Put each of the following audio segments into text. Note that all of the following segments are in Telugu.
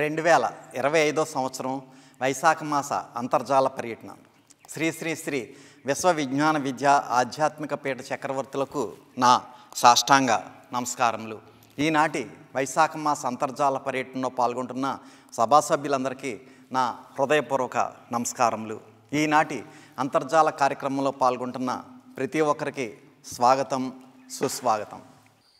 2025 సంవత్సరం వైశాఖ మాస అంతర్జాల పర్యటన. శ్రీ శ్రీ శ్రీ విశ్వ విజ్ఞాన విద్య ఆధ్యాత్మిక పీఠ చక్రవర్తులకు నా సాష్టాంగ నమస్కారములు. ఈనాటి వైశాఖ మాస అంతర్జాల పర్యటనలో పాల్గొంటున్న సభా సభ్యులందరికీ నా హృదయపూర్వక నమస్కారములు. ఈనాటి అంతర్జాల కార్యక్రమంలో పాల్గొంటున్న ప్రతి ఒక్కరికి స్వాగతం, సుస్వాగతం.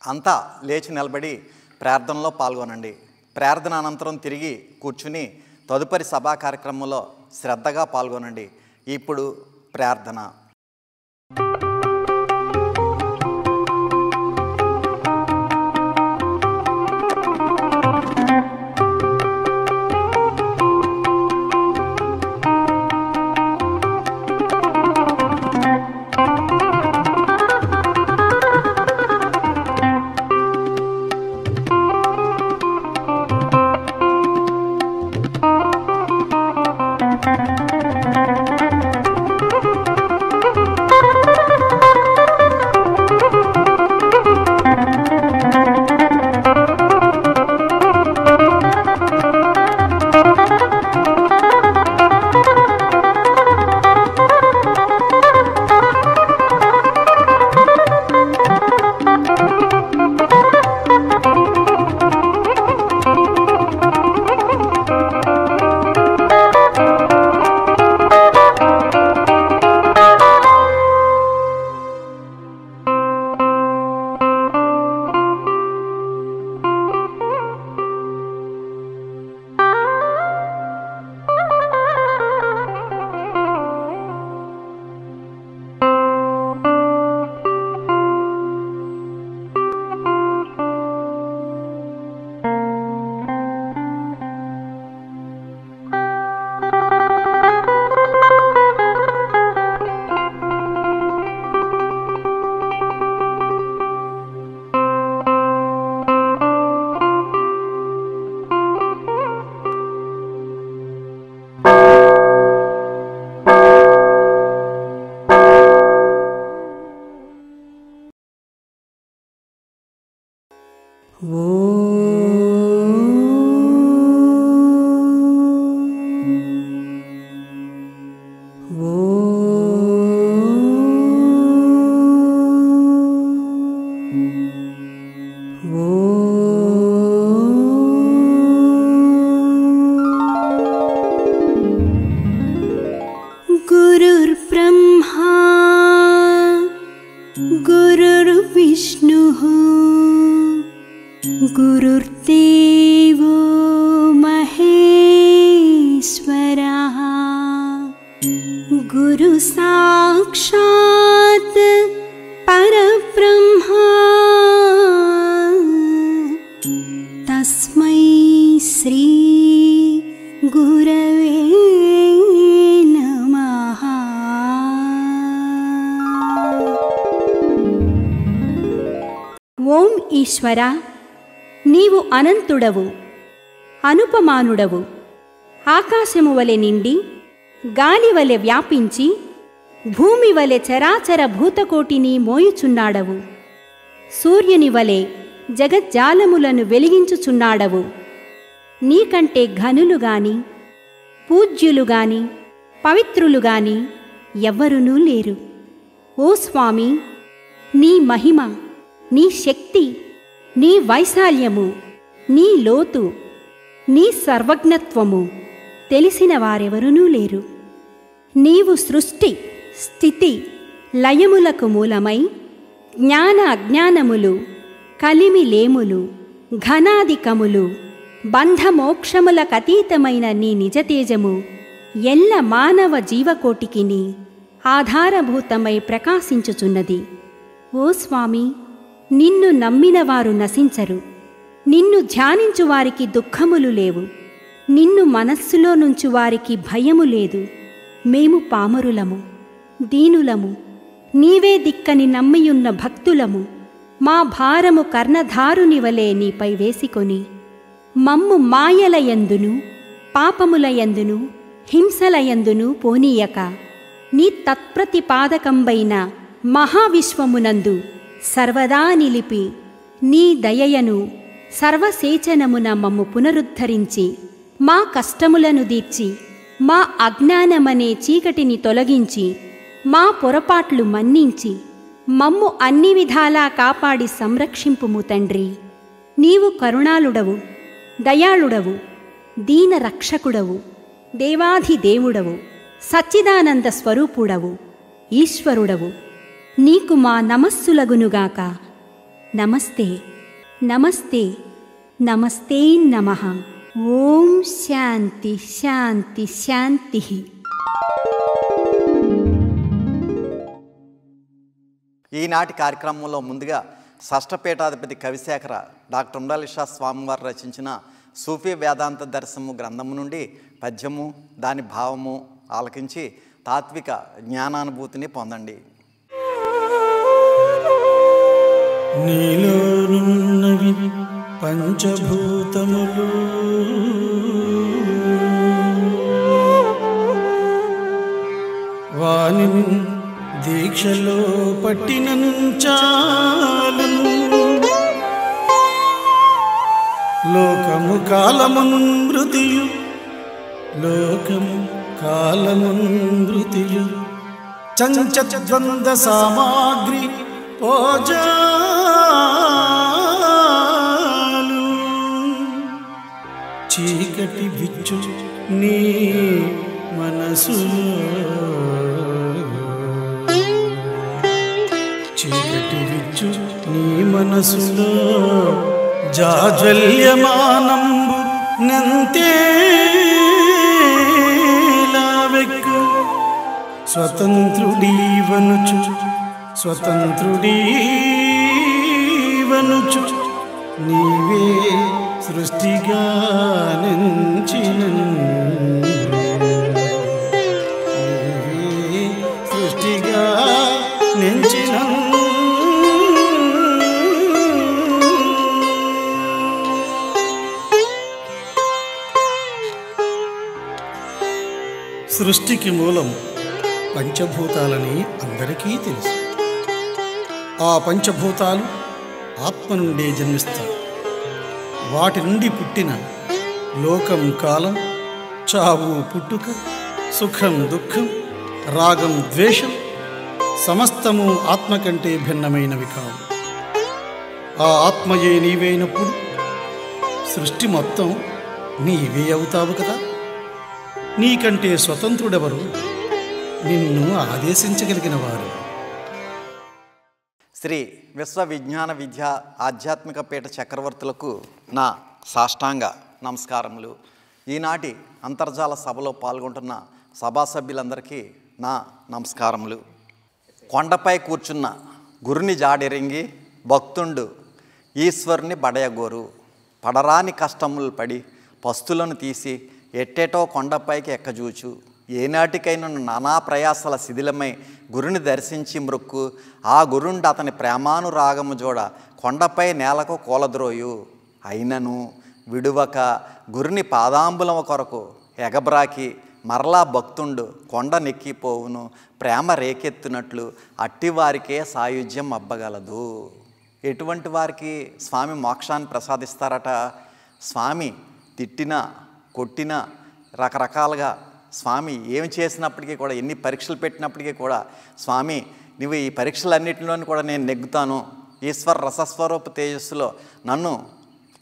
అంతా లేచి నిలబడి ప్రార్థనలో పాల్గొనండి. ప్రార్థన అనంతరం తిరిగి కూర్చుని తదుపరి సభా కార్యక్రమంలో శ్రద్ధగా పాల్గొనండి. ఇప్పుడు ప్రార్థన. गुरुर्देवो महेश्वरः गुरु साक्षात् परब्रह्मा तस्मै श्री गुरवे नमः। ఓం ఈశ్వర, నీవు అనంతుడవు, అనుపమానుడవు. ఆకాశము వలె నిండి, గాలి వలె వ్యాపించి, భూమి వలె చరాచర భూతకోటిని మోయుచున్నాడవు. సూర్యుని వలె జగజ్జాలములను వెలిగించుచున్నాడవు. నీకంటే ఘనులుగాని, పూజ్యులుగాని, పవిత్రులుగాని ఎవ్వరునూ లేరు. ఓ స్వామి, నీ మహిమ, నీ శక్తి, నీ వైశాల్యము, నీ లోతు, నీ సర్వజ్ఞత్వము తెలిసిన వారెవరునూ లేరు. నీవు సృష్టి, స్థితి, లయములకు మూలమై జ్ఞాన అజ్ఞానములు, కలిమిలేములు, ఘనాధికములు, బంధమోక్షములకతీతమైన నీ నిజతేజము ఎల్ల మానవ జీవకోటికిని ఆధారభూతమై ప్రకాశించుచున్నది. ఓ స్వామి, నిన్ను నమ్మినవారు నశించరు. నిన్ను ధ్యానించువారికి దుఃఖములు లేవు. నిన్ను మనస్సులో నుంచి వారికి భయము లేదు. మేము పామరులము, దీనులము, నీవే దిక్కని నమ్మియున్న భక్తులము. మా భారము కర్ణధారుని వలె నీపై వేసికొని మమ్ము మాయలయందును, పాపములయందును, హింసలయందును పోనీయక నీ తత్ప్రతిపాదకంబైన మహావిశ్వమునందు సర్వదా నిలిపి నీ దయయను సర్వసేచనమున మమ్ము పునరుద్ధరించి మా కష్టములను దీర్చి మా అజ్ఞానమనే చీకటిని తొలగించి మా పొరపాట్లు మన్నించి మమ్ము అన్ని విధాలా కాపాడి సంరక్షింపుము తండ్రి. నీవు కరుణాళుడవు, దయాళుడవు, దీన రక్షకుడవు, దేవాధిదేవుడవు, సచ్చిదానంద స్వరూపుడవు, ఈశ్వరుడవు. నీకు మా నమస్సులగునుగాక. నమస్తే నమస్తే నమస్తే నమః. ఓం శాంతి శాంతి శాంతి. ఈనాటి కార్యక్రమంలో ముందుగా షష్ఠపీఠాధిపతి కవిశేఖర డాక్టర్ ఉండాలిషా స్వామివారు రచించిన సూఫీ వేదాంత దర్శనము గ్రంథము నుండి పద్యము దాని భావము ఆలకించి తాత్విక జ్ఞానానుభూతిని పొందండి. నీలోనున్నవి పంచభూతములు, వానిని దీక్షలో పట్టినంచాలు. లోకము కాలమున్ మృతియు, లోకము కాలమున్ మృతియు, చంచద్వంద సామాగ్రి ఓజాలు. చీకటి విచ్చు నీ మనసులో, చీకటి విచ్చు నీ మనసులో, జాజ్వల్యమానంబు నంతేలావెక్కు. స్వతంత్రుడీవనుచు స్వతంత్రుడీవనుచు నీవే సృష్టిగా నించినన్, నీవే సృష్టిగా నించినన్. సృష్టికి మూలం పంచభూతాలని అందరికీ తెలుసు. ఆ పంచభూతాలు ఆత్మ నుండే జన్మిస్తాయి. వాటి నుండి పుట్టిన లోకం, కాలం, చావు, పుట్టుక, సుఖం, దుఃఖం, రాగం, ద్వేషం సమస్తము ఆత్మ కంటే భిన్నమైనవి కావు. ఆ ఆత్మయే నీవైనప్పుడు సృష్టి మొత్తం నీవే అవుతావు కదా. నీకంటే స్వతంత్రుడెవరు? నిన్ను ఆదేశించగలిగిన వారు. శ్రీ విశ్వవిజ్ఞాన విద్య ఆధ్యాత్మిక పీఠ చక్రవర్తులకు నా సాష్టాంగ నమస్కారములు. ఈనాటి అంతర్జాల సభలో పాల్గొంటున్న సభా సభ్యులందరికీ నా నమస్కారములు. కొండపై కూర్చున్న గురుని జాడెరింగి భక్తుండు ఈశ్వరుని బడయగోరు. పడరాని కష్టములు పడి పస్తులను తీసి ఎట్టేటో కొండపైకి ఎక్కజూచు. ఏనాటికైనా నానా ప్రయాసల శిథిలమై గురుని దర్శించి మృక్కు. ఆ గురుండు అతని ప్రేమానురాగము జోడ కొండపై నేలకు కూలద్రోయు. అయినను విడువక గురుని పాదాంబులము కొరకు ఎగబ్రాకి మరలా భక్తుండు కొండ నెక్కిపోవును. ప్రేమ రేకెత్తునట్లు అట్టివారికే సాయుధ్యం అబ్బగలదు. ఎటువంటి వారికి స్వామి మోక్షాన్ని ప్రసాదిస్తారట? స్వామి తిట్టినా కొట్టినా రకరకాలుగా స్వామి ఏమి చేసినప్పటికీ కూడా, ఎన్ని పరీక్షలు పెట్టినప్పటికీ కూడా, స్వామి నువ్వు ఈ పరీక్షలన్నింటిలోని కూడా నేను నెగ్గుతాను, ఈశ్వర రసస్వరూప తేజస్సులో నన్ను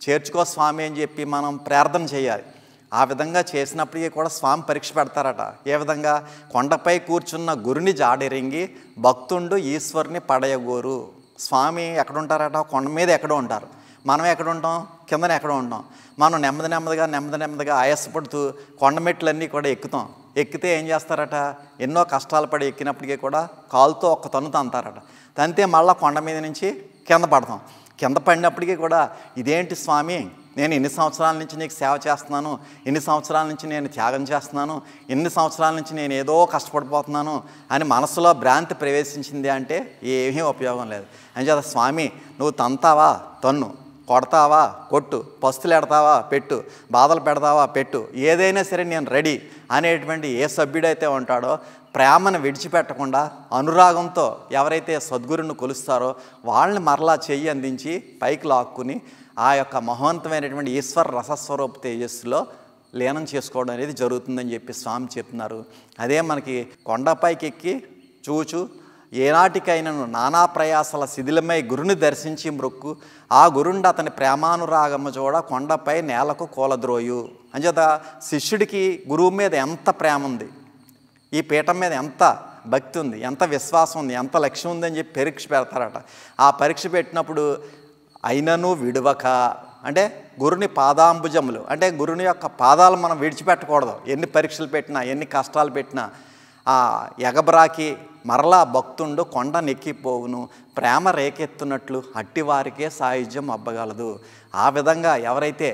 చేర్చుకో స్వామి అని చెప్పి మనం ప్రార్థన చేయాలి. ఆ విధంగా చేసినప్పటికీ కూడా స్వామి పరీక్ష పెడతారట. ఏ విధంగా? కొండపై కూర్చున్న గురుని జాడెరింగి భక్తుండు ఈశ్వరుని పడయగోరు. స్వామి ఎక్కడుంటారట? కొండ మీద ఎక్కడో ఉంటారు. మనం ఎక్కడ ఉంటాం? కిందన ఎక్కడో ఉంటాం. మనం నెమ్మదిగా ఆయాసపడుతూ కొండమెట్లన్నీ కూడా ఎక్కుతాం. ఎక్కితే ఏం చేస్తారట? ఎన్నో కష్టాలు పడి ఎక్కినప్పటికీ కూడా కాలుతో ఒక్క తన్ను తంతారట. తంతే మళ్ళీ కొండ మీద నుంచి కింద పడతాం. కింద పడినప్పటికీ కూడా ఇదేంటి స్వామి, నేను ఎన్ని సంవత్సరాల నుంచి నీకు సేవ చేస్తున్నాను, ఎన్ని సంవత్సరాల నుంచి నేను త్యాగం చేస్తున్నాను, ఎన్ని సంవత్సరాల నుంచి నేను ఏదో కష్టపడిపోతున్నాను అని మనసులో భ్రాంతి ప్రవేశించింది అంటే ఏమీ ఉపయోగం లేదు. అంచేత స్వామి నువ్వు తంతావా తన్ను, కొడతావా కొట్టు, పస్తులు ఎడతావా పెట్టు, బాధలు పెడతావా పెట్టు, ఏదైనా సరే నేను రెడీ అనేటువంటి ఏ సభ్యుడైతే ఉంటాడో, ప్రేమను విడిచిపెట్టకుండా అనురాగంతో ఎవరైతే సద్గురుని కొలుస్తారో వాళ్ళని మరలా చెయ్యి అందించి పైకి లాక్కుని ఆ యొక్క మహోన్నతమైనటువంటి ఈశ్వర రసస్వరూప తేజస్సులో లీనం చేసుకోవడం అనేది జరుగుతుందని చెప్పి స్వామి చెప్తున్నారు. అదే మనకి కొండపైకి ఎక్కి చూచు ఏనాటికైనను నానా ప్రయాసల శిథిలమై గురుని దర్శించి మ్రొక్కు ఆ గురుండి అతని ప్రేమానురాగము చూడ కొండపై నేలకు కూలద్రోయు. అంచేత శిష్యుడికి గురువు మీద ఎంత ప్రేమ ఉంది, ఈ పీఠం మీద ఎంత భక్తి ఉంది, ఎంత విశ్వాసం ఉంది, ఎంత లక్ష్యం ఉందని చెప్పి పరీక్ష పెడతారట. ఆ పరీక్ష పెట్టినప్పుడు అయినను విడువక అంటే గురుని పాదాంబుజములు అంటే గురుని యొక్క పాదాలు మనం విడిచిపెట్టకూడదు. ఎన్ని పరీక్షలు పెట్టినా ఎన్ని కష్టాలు పెట్టినా ఆ ఎగబ్రాకి మరలా భక్తుండు కొండ నెక్కిపోవును ప్రేమ రేకెత్తున్నట్లు అట్టివారికే సాయుధ్యం అబ్బగలదు. ఆ విధంగా ఎవరైతే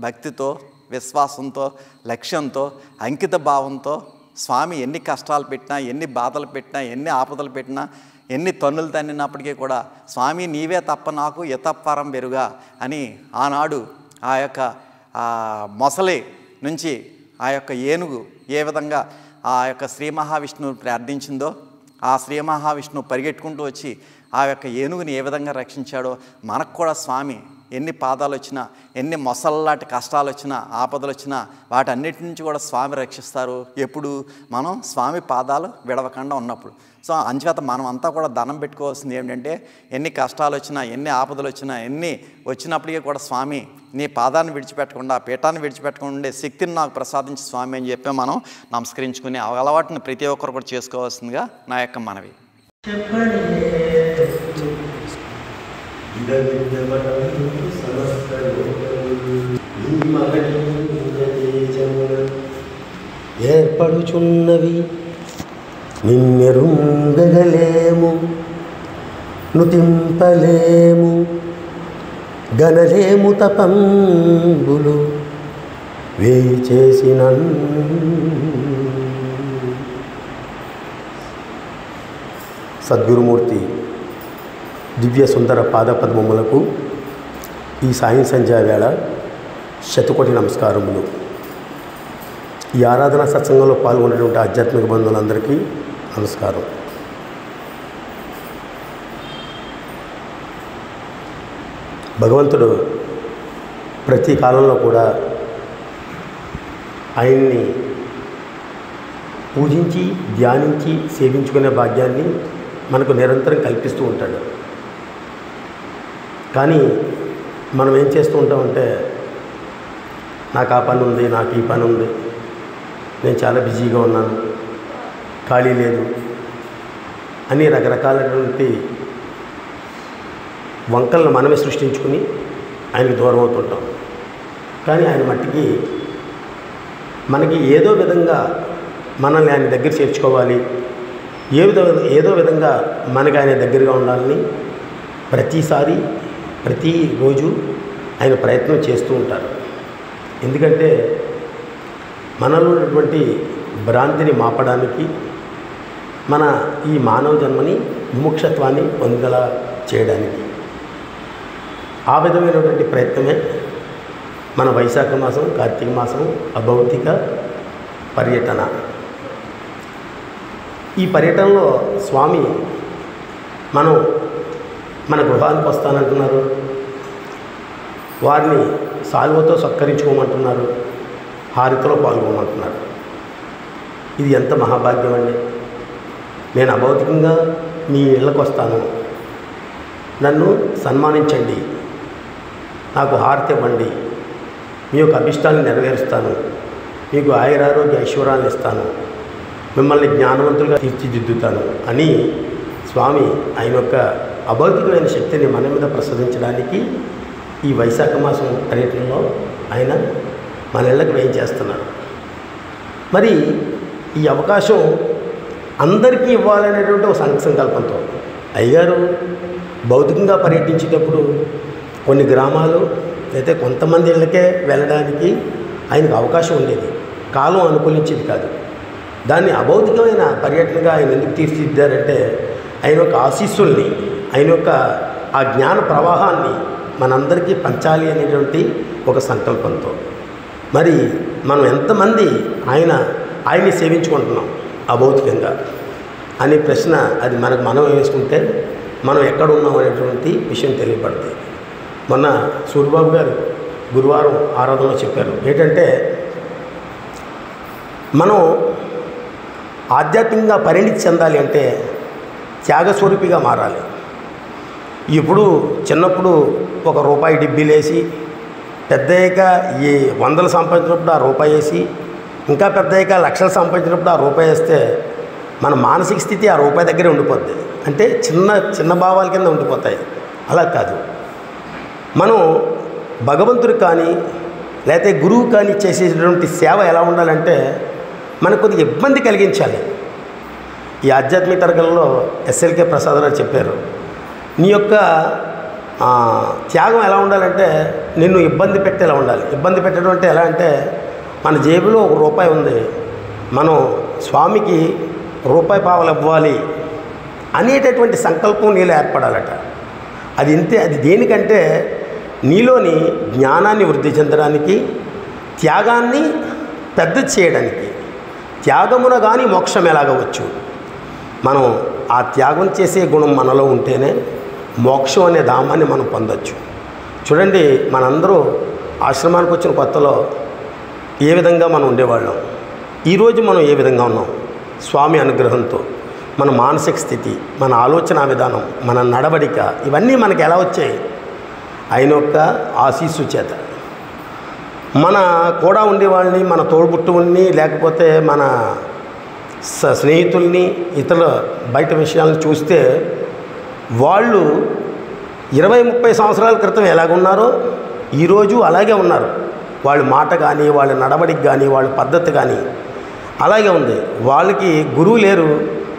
భక్తితో విశ్వాసంతో లక్ష్యంతో అంకిత భావంతో స్వామి ఎన్ని కష్టాలు పెట్టినా ఎన్ని బాధలు పెట్టినా ఎన్ని ఆపదలు పెట్టినా ఎన్ని తన్నులు తన్నినప్పటికీ కూడా స్వామి నీవే తప్ప నాకు ఇతపరం బెరుగా అని ఆనాడు ఆ యొక్క మొసలి నుంచి ఆ యొక్క ఏనుగు ఏ విధంగా ఆ యొక్క శ్రీ మహావిష్ణువు ప్రార్థించిందో ఆ శ్రీ మహావిష్ణువు పరిగెట్టుకుంటూ వచ్చి ఆ యొక్క ఏనుగుని ఏ విధంగా రక్షించాడో మనకు కూడా స్వామి ఎన్ని పాదాలు వచ్చినా ఎన్ని మొసల్లాంటి కష్టాలు వచ్చినా ఆపదలు వచ్చినా వాటన్నిటి నుంచి కూడా స్వామి రక్షిస్తారు. ఎప్పుడు మనం స్వామి పాదాలు విడవకుండా ఉన్నప్పుడు. సో అంచేత మనం అంతా కూడా దండం పెట్టుకోవాల్సింది ఏంటంటే ఎన్ని కష్టాలు వచ్చినా ఎన్ని ఆపదలు వచ్చినా ఎన్ని వచ్చినప్పటికీ కూడా స్వామి నీ పాదాన్ని విడిచిపెట్టకుండా పీఠాన్ని విడిచిపెట్టకుండా ఉండే శక్తిని నాకు ప్రసాదించి స్వామి అని చెప్పి మనం నమస్కరించుకునే అలవాటుని ప్రతి ఒక్కరు కూడా చేసుకోవాల్సిందిగా నా యొక్క మనవి. ఏర్పడుచున్నవి నిన్నెరుంగగలేము నుతింపలేము గనలేము తపంబులు వేయి చేసిన సద్గురుమూర్తి దివ్య సుందర పాదపద్మములకు ఈ సాయం సంధ్యా వేళ శతకోటి నమస్కారములు. ఈ ఆరాధన సత్సంగంలో పాల్గొనేటువంటి ఆధ్యాత్మిక బంధువులందరికీ నమస్కారం. భగవంతుడు ప్రతి కాలంలో కూడా ఆయన్ని పూజించి ధ్యానించి సేవించుకునే భాగ్యాన్ని మనకు నిరంతరం కల్పిస్తూ ఉంటాడు. కానీ మనం ఏం చేస్తూ ఉంటామంటే నాకు ఆ పని ఉంది, నాకు ఈ పని ఉంది, నేను చాలా బిజీగా ఉన్నాను, ఖాళీ లేదు అని రకరకాలైనటువంటి వంకలను మనమే సృష్టించుకుని ఆయనకు దూరం అవుతుంటాం. కానీ ఆయన మట్టికి మనకి ఏదో విధంగా మనల్ని ఆయన దగ్గర చేర్చుకోవాలి, ఏదో విధంగా మనకి ఆయన దగ్గరగా ఉండాలని ప్రతిసారి ప్రతిరోజు ఆయన ప్రయత్నం చేస్తూ ఉంటారు. ఎందుకంటే మనలో ఉన్నటువంటి భ్రాంతిని మాపడానికి మన ఈ మానవ జన్మని విముక్షత్వాన్ని పొందేలా చేయడానికి ఆ విధమైనటువంటి ప్రయత్నమే మన వైశాఖ మాసం కార్తీక మాసం అభౌతిక పర్యటన. ఈ పర్యటనలో స్వామి మన గృహానికి వస్తానంటున్నారు, వారిని సాల్వతో సత్కరించుకోమంటున్నారు, హారతిలో పాల్గొమంటున్నారు. ఇది ఎంత మహాభాగ్యం అండి. నేను అభౌతికంగా మీ ఇళ్ళకు వస్తాను, నన్ను సన్మానించండి, నాకు హారతి ఇవ్వండి, మీ యొక్క అభిష్టాన్ని నెరవేరుస్తాను, మీకు ఆయురారోగ్య ఐశ్వర్యాన్ని ఇస్తాను, మిమ్మల్ని జ్ఞానవంతులుగా తీర్చిదిద్దుతాను అని స్వామి ఆయన యొక్క అభౌతికమైన శక్తిని మన మీద ప్రసాదించడానికి ఈ వైశాఖ మాసం పర్యటనలో ఆయన మన ఇళ్ళకి వేయం చేస్తున్నారు. మరి ఈ అవకాశం అందరికీ ఇవ్వాలనేటువంటి ఒక సంకల్పంతో అయ్యగారు భౌతికంగా పర్యటించేటప్పుడు కొన్ని గ్రామాలు అయితే కొంతమంది ఇళ్ళకే వెళ్ళడానికి ఆయనకు అవకాశం ఉండేది, కాలం అనుకూలించేది కాదు. దాన్ని అభౌతికమైన పర్యటనగా ఆయన ఎందుకు తీర్చిదిద్దారంటే ఆయన యొక్క ఆశీస్సుల్ని, ఆయన యొక్క ఆ జ్ఞాన ప్రవాహాన్ని మనందరికీ పంచాలి అనేటువంటి ఒక సంకల్పంతో. మరి మనం ఎంతమంది ఆయన్ని సేవించుకుంటున్నాం అభౌతికంగా అనే ప్రశ్న అది మనం వేసుకుంటే మనం ఎక్కడ ఉన్నాం అనేటువంటి విషయం తెలియబడుతుంది. మొన్న సూర్యబాబు గారు గురువారం ఆరాధనలో చెప్పారు ఏంటంటే మనం ఆధ్యాత్మికంగా పరిణితి చెందాలి అంటే త్యాగస్వరూపిగా మారాలి. ఇప్పుడు చిన్నప్పుడు ఒక రూపాయి డిబ్బీలేసి, పెద్దయ్యాక ఈ 100 సంపాదించినప్పుడు ఆ రూపాయి వేసి, ఇంకా పెద్దయ్యాక లక్షలు సంపాదించినప్పుడు ఆ రూపాయి వేస్తే మన మానసిక స్థితి ఆ రూపాయి దగ్గరే ఉండిపోద్ది. అంటే చిన్న చిన్న భావాల కింద ఉండిపోతాయి. అలా కాదు, మనం భగవంతుడికి కానీ లేకపోతే గురువు కానీ చేసేటటువంటి సేవ ఎలా ఉండాలంటే మనకు కొద్దిగా ఇబ్బంది కలిగించాలి. ఈ ఆధ్యాత్మిక తరగతిలో ఎస్ఎల్కే ప్రసాద్ గారు చెప్పారు, నీ యొక్క త్యాగం ఎలా ఉండాలంటే నిన్ను ఇబ్బంది పెట్టేలా ఉండాలి. ఇబ్బంది పెట్టడం అంటే ఎలా అంటే, మన జేబులో ₹1 ఉంది, మనం స్వామికి రూపాయి పావలు ఇవ్వాలి అనేటటువంటి సంకల్పం నీలో ఏర్పడాలట. అది ఇంతే. అది దేనికంటే నీలోని జ్ఞానాన్ని వృద్ధి చెందడానికి, త్యాగాన్ని పెద్ద చేయడానికి. త్యాగమున కానీ మోక్షం ఎలాగవచ్చు. మనం ఆ త్యాగం చేసే గుణం మనలో ఉంటేనే మోక్షం అనే ధామాన్ని మనం పొందొచ్చు. చూడండి, మనందరూ ఆశ్రమానికి వచ్చిన కొత్తలో ఏ విధంగా మనం ఉండేవాళ్ళం, ఈరోజు మనం ఏ విధంగా ఉన్నాం. స్వామి అనుగ్రహంతో మన మానసిక స్థితి, మన ఆలోచన విధానం, మన నడవడిక, ఇవన్నీ మనకు ఎలా వచ్చాయి? ఆయన యొక్క ఆశీస్సు చేత. మన కూడా ఉండేవాళ్ళని, మన తోడుబుట్టువుల్ని, లేకపోతే మన స్నేహితుల్ని, ఇతర బయట విషయాలను చూస్తే వాళ్ళు 20-30 సంవత్సరాల క్రితం ఎలాగున్నారో ఈరోజు అలాగే ఉన్నారు. వాళ్ళ మాట కానీ, వాళ్ళ నడవడికి కానీ, వాళ్ళ పద్ధతి కానీ అలాగే ఉంది. వాళ్ళకి గురువు లేరు,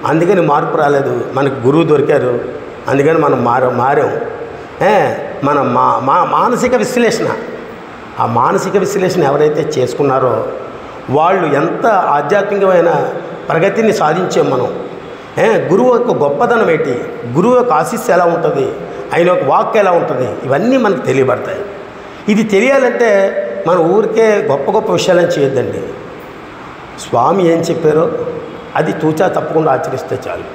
అందుకని మార్పు రాలేదు. మనకు గురువు దొరికారు, అందుకని మనం మారాం. మన మానసిక విశ్లేషణ, ఆ మానసిక విశ్లేషణ ఎవరైతే చేసుకున్నారో వాళ్ళు ఎంత ఆధ్యాత్మికమైన ప్రగతిని సాధించాం మనం. గురువు యొక్క గొప్పదనం ఏంటి, గురువు యొక్క ఆశీస్సు ఎలా ఉంటుంది, ఆయన యొక్క వాక్ ఎలా ఉంటుంది, ఇవన్నీ మనకు తెలియబడతాయి. ఇది తెలియాలంటే మన ఊరికే గొప్ప గొప్ప విషయాలను చేయొద్దండి. స్వామి ఏం చెప్పారో అది తూచా తప్పకుండా ఆచరిస్తే చాలు.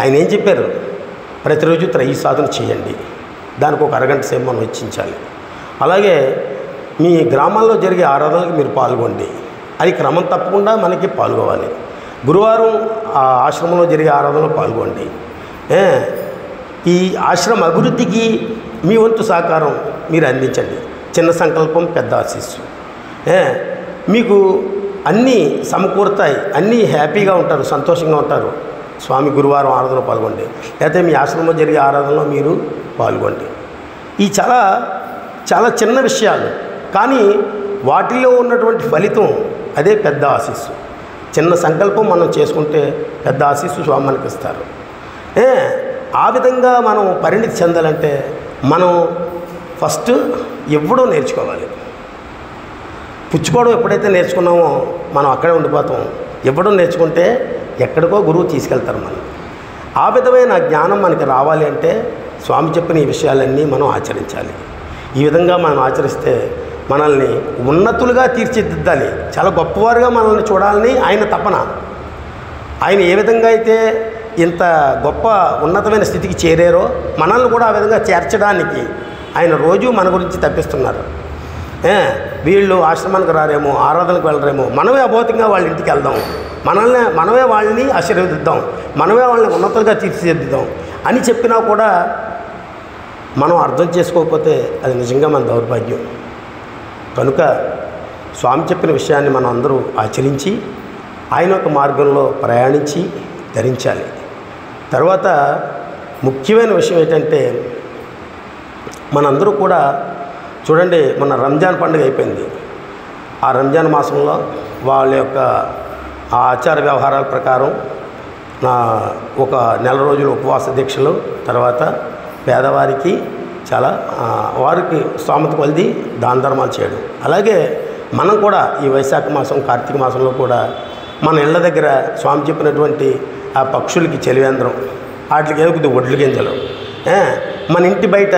ఆయన ఏం చెప్పారు, ప్రతిరోజు త్రయీ సాధన చేయండి, దానికి ఒక అరగంట సేపు మనం వెచ్చించాలి. అలాగే మీ గ్రామాల్లో జరిగే ఆరాధనలకు మీరు పాల్గొండి, అది క్రమం తప్పకుండా మనకి పాల్గొవాలి. గురువారం ఆ ఆశ్రమంలో జరిగే ఆరాధనలో పాల్గొండి. ఈ ఆశ్రమ అభివృద్ధికి మీ వంతు సహకారం మీరు అందించండి. చిన్న సంకల్పం పెద్ద ఆశీస్సు. మీకు అన్నీ సమకూరుతాయి, అన్నీ హ్యాపీగా ఉంటారు, సంతోషంగా ఉంటారు. స్వామి గురువారం ఆరాధనలో పాల్గొండి, లేకపోతే మీ ఆశ్రమంలో జరిగే ఆరాధనలో మీరు పాల్గొండి. ఈ చాలా చాలా చిన్న విషయాలు, కానీ వాటిలో ఉన్నటువంటి ఫలితం అదే పెద్ద ఆశీస్సు. చిన్న సంకల్పం మనం చేసుకుంటే పెద్ద ఆశీస్సు స్వామి మనకి ఇస్తారు. ఆ విధంగా మనం పరిణితి చెందాలంటే మనం ఫస్ట్ ఇవ్వడం నేర్చుకోవాలి. పుచ్చుకోవడం ఎప్పుడైతే నేర్చుకున్నామో మనం అక్కడే ఉండిపోతాం. ఇవ్వడం నేర్చుకుంటే ఎక్కడికో గురువు తీసుకెళ్తారు మనం. ఆ విధమైన జ్ఞానం మనకి రావాలి అంటే స్వామి చెప్పిన ఈ విషయాలన్నీ మనం ఆచరించాలి. ఈ విధంగా మనం ఆచరిస్తే మనల్ని ఉన్నతులుగా తీర్చిదిద్దాలి, చాలా గొప్పవారుగా మనల్ని చూడాలని ఆయన తపన. ఆయన ఏ విధంగా అయితే ఇంత గొప్ప ఉన్నతమైన స్థితికి చేరారో మనల్ని కూడా ఆ విధంగా చేర్చడానికి ఆయన రోజు మన గురించి తప్పిస్తున్నారు. వీళ్ళు ఆశ్రమానికి రారేమో, ఆరాధనకు వెళ్ళరేమో, మనమే అభౌతికంగా వాళ్ళ ఇంటికి వెళ్దాం, మనమే వాళ్ళని ఆశీర్వదిద్దాం, మనమే వాళ్ళని ఉన్నతులుగా తీర్చిదిద్దాం అని చెప్పినా కూడా మనం అర్థం చేసుకోకపోతే అది నిజంగా మన దౌర్భాగ్యం. కనుక స్వామి చెప్పిన విషయాన్ని మనం అందరూ ఆచరించి ఆయన యొక్క మార్గంలో ప్రయాణించి ధరించాలి. తర్వాత ముఖ్యమైన విషయం ఏంటంటే మనందరూ కూడా చూడండి, మన రంజాన్ పండుగ అయిపోయింది. ఆ రంజాన్ మాసంలో వాళ్ళ యొక్క ఆచార వ్యవహారాల ప్రకారం ఒక నెల రోజులు ఉపవాస దీక్షలు, తర్వాత పేదవారికి చాలా వారికి స్తోమత కొలిది దాన ధర్మాలు చేయడం. అలాగే మనం కూడా ఈ వైశాఖ మాసం, కార్తీక మాసంలో కూడా మన ఇళ్ళ దగ్గర స్వామి చెప్పినటువంటి ఆ పక్షులకి చలివేంద్రం, వాటికి ఏదో ఒడ్లు గింజలు, మన ఇంటి బయట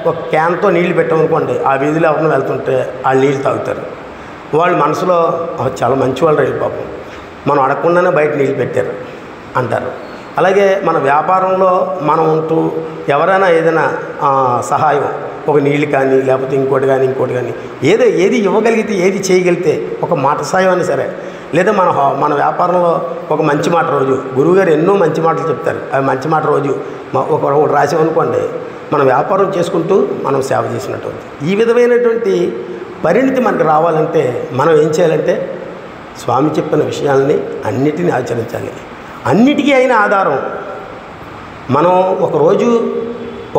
ఒక క్యాన్తో నీళ్లు పెట్టామనుకోండి, ఆ వీధిలో ఎవరిని వెళ్తుంటే వాళ్ళు నీళ్ళు తాగుతారు. వాళ్ళు మనసులో చాలా మంచి వాళ్ళు రైలు పాపం, మనం అడగకుండానే బయట నీళ్ళు పెట్టారు అంటారు. అలాగే మన వ్యాపారంలో మనం ఉంటూ ఎవరైనా ఏదైనా సహాయం, ఒక నీళ్ళు కానీ లేకపోతే ఇంకోటి కానీ ఏది ఇవ్వగలిగితే, ఏది చేయగలిగితే, ఒక మాట సాయం అయినా సరే, లేదా మన వ్యాపారంలో ఒక మంచి మాట రోజు గురువుగారు ఎన్నో మంచి మాటలు చెప్తారు. అవి మంచి మాట రోజు ఒకటి రాసామనుకోండి, మనం వ్యాపారం చేసుకుంటూ మనం సేవ చేసినట్టు. ఈ విధమైనటువంటి పరిణితి మనకు రావాలంటే మనం ఏం చేయాలంటే స్వామి చెప్పిన విషయాల్ని అన్నిటినీ ఆచరించాలి. అన్నిటికీ అయిన ఆధారం మనం ఒకరోజు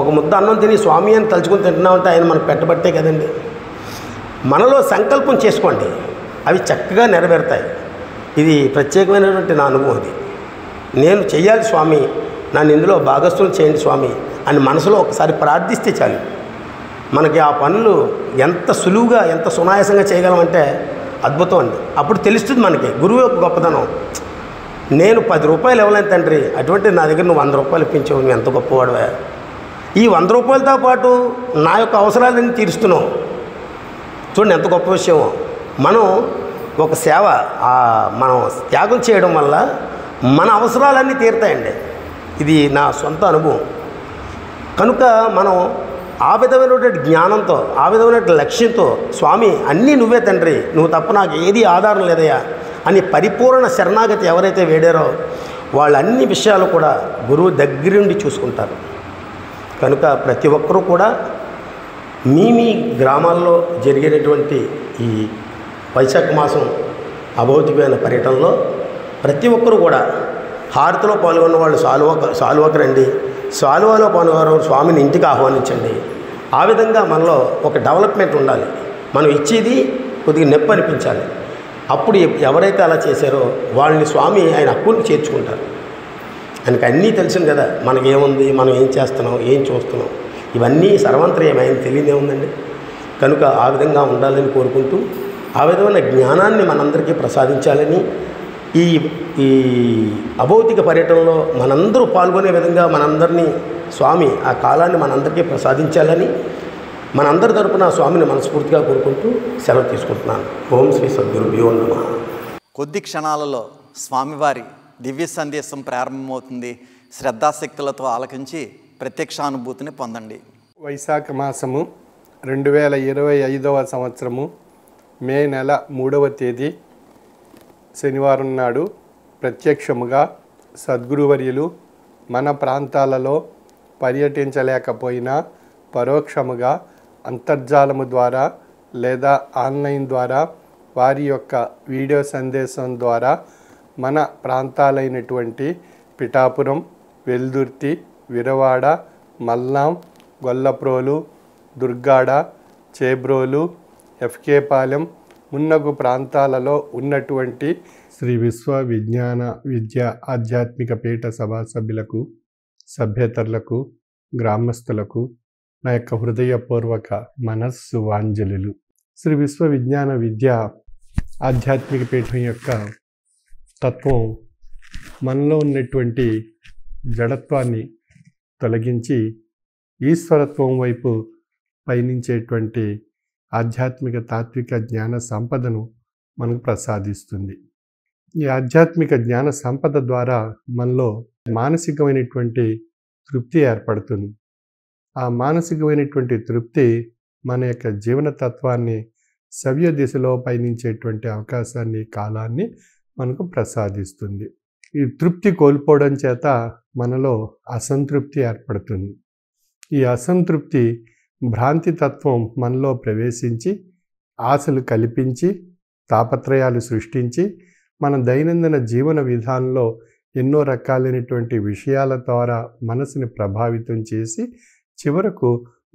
ఒక ముద్ద అన్నం తిని స్వామి అని తలుచుకుని తింటున్నామంటే ఆయన మనకు పెట్టబట్టే కదండి. మనలో సంకల్పం చేసుకోండి, అవి చక్కగా నెరవేరుతాయి. ఇది ప్రత్యేకమైనటువంటి నా అనుభవం. ఇది నేను చెయ్యాలి స్వామి, నన్ను ఇందులో భాగస్థులు చేయండి స్వామి అని మనసులో ఒకసారి ప్రార్థిస్తే చాలు. మనకి ఆ పనులు ఎంత సులువుగా ఎంత సునాయాసంగా చేయగలమంటే అద్భుతం అండి. అప్పుడు తెలుస్తుంది మనకి గురువు యొక్క గొప్పదనం. నేను 10 రూపాయలు ఇవ్వలేను తండ్రి, అటువంటి నా దగ్గర నువ్వు 100 రూపాయలు ఇప్పించావు, నువ్వు ఎంత గొప్పవాడువా. ఈ 100 రూపాయలతో పాటు నా యొక్క అవసరాలన్నీ తీరుస్తున్నావు. చూడండి ఎంత గొప్ప విషయం. మనం ఒక సేవ మనం త్యాగం చేయడం వల్ల మన అవసరాలన్నీ తీరుతాయండి. ఇది నా సొంత అనుభవం. కనుక మనం ఆ విధమైనటువంటి జ్ఞానంతో ఆ విధమైనటువంటి లక్ష్యంతో స్వామి అన్నీ నువ్వే తండ్రి, నువ్వు తప్ప నాకు ఏది ఆధారం లేదయ్యా అని పరిపూర్ణ శరణాగతి ఎవరైతే వేడారో వాళ్ళు అన్ని విషయాలు కూడా గురువు దగ్గరుండి చూసుకుంటారు. కనుక ప్రతి ఒక్కరూ కూడా మీ గ్రామాల్లో జరిగేటటువంటి ఈ వైశాఖ మాసం అభౌతికమైన పర్యటనలో ప్రతి ఒక్కరూ కూడా హారతిలో పాల్గొన్న వాళ్ళు సాలువకు రండి, సాలువాలో పాల్గొన్న స్వామిని ఇంటికి ఆహ్వానించండి. ఆ విధంగా మనలో ఒక డెవలప్మెంట్ ఉండాలి. మనం ఇచ్చేది కొద్దిగా నొప్పి అనిపించాలి. అప్పుడు ఎవరైతే అలా చేశారో వాళ్ళని స్వామి ఆయన హక్కుని చేర్చుకుంటారు. ఆయనకు అన్నీ తెలిసింది కదా, మనకేముంది, మనం ఏం చేస్తున్నాం, ఏం చూస్తున్నాం, ఇవన్నీ సర్వంతర్యం ఆయన తెలియదేముందండి. కనుక ఆ విధంగా ఉండాలని కోరుకుంటూ ఆ విధమైన జ్ఞానాన్ని మనందరికీ ప్రసాదించాలని ఈ అభౌతిక పర్యటనలో మనందరూ పాల్గొనే విధంగా మనందరినీ స్వామి ఆ కాలాన్ని మనందరికీ ప్రసాదించాలని మనందరి తరపున స్వామిని మనస్ఫూర్తిగా కోరుకుంటూ సెలవు తీసుకుంటున్నాను. ఓం శ్రీ సద్గురుభ్యో నమః. కొద్ది క్షణాలలో స్వామివారి దివ్య సందేశం ప్రారంభమవుతుంది. శ్రద్ధాశక్తులతో ఆలకించి ప్రత్యక్షానుభూతిని పొందండి. వైశాఖ మాసము 2025వ సంవత్సరము మే నెల 3వ తేదీ శనివారం నాడు ప్రత్యక్షముగా సద్గురువర్యులు మన ప్రాంతాలలో పర్యటించలేకపోయినా పరోక్షముగా అంతర్జాలము ద్వారా లేదా ఆన్లైన్ ద్వారా వారి యొక్క వీడియో సందేశం ద్వారా మన ప్రాంతాలైనటువంటి పిఠాపురం, వెల్దుర్తి, విరవాడ, మల్లాం, గొల్లప్రోలు, దుర్గాడ, చేబ్రోలు, ఎఫ్కే పాలెం మున్నగు ప్రాంతాలలో ఉన్నటువంటి శ్రీ విశ్వ విజ్ఞాన విద్య ఆధ్యాత్మిక పీఠ సభా సభ్యులకు, సభ్యేతరులకు, గ్రామస్తులకు నా యొక్క హృదయపూర్వక మనస్సు వాంజలులు. శ్రీ విశ్వ విజ్ఞాన విద్య ఆధ్యాత్మిక పీఠం యొక్క తత్వం మనలో ఉన్నటువంటి జడత్వాన్ని తొలగించి ఈశ్వరత్వం వైపు పయనించేటువంటి ఆధ్యాత్మిక తాత్విక జ్ఞాన సంపదను మనకు ప్రసాదిస్తుంది. ఈ ఆధ్యాత్మిక జ్ఞాన సంపద ద్వారా మనలో మానసికమైనటువంటి తృప్తి ఏర్పడుతుంది. ఆ మానసికమైనటువంటి తృప్తి మన యొక్క జీవన తత్వాన్ని సవ్య దిశలో పయనించేటువంటి అవకాశాన్ని, కాలాన్ని మనకు ప్రసాదిస్తుంది. ఈ తృప్తి కోల్పోవడం చేత మనలో అసంతృప్తి ఏర్పడుతుంది. ఈ అసంతృప్తి భ్రాంతి తత్వం మనలో ప్రవేశించి ఆశలు కల్పించి తాపత్రయాలు సృష్టించి మన దైనందిన జీవన విధానంలో ఎన్నో రకాలైనటువంటి విషయాల ద్వారా మనసుని ప్రభావితం చేసి చివరకు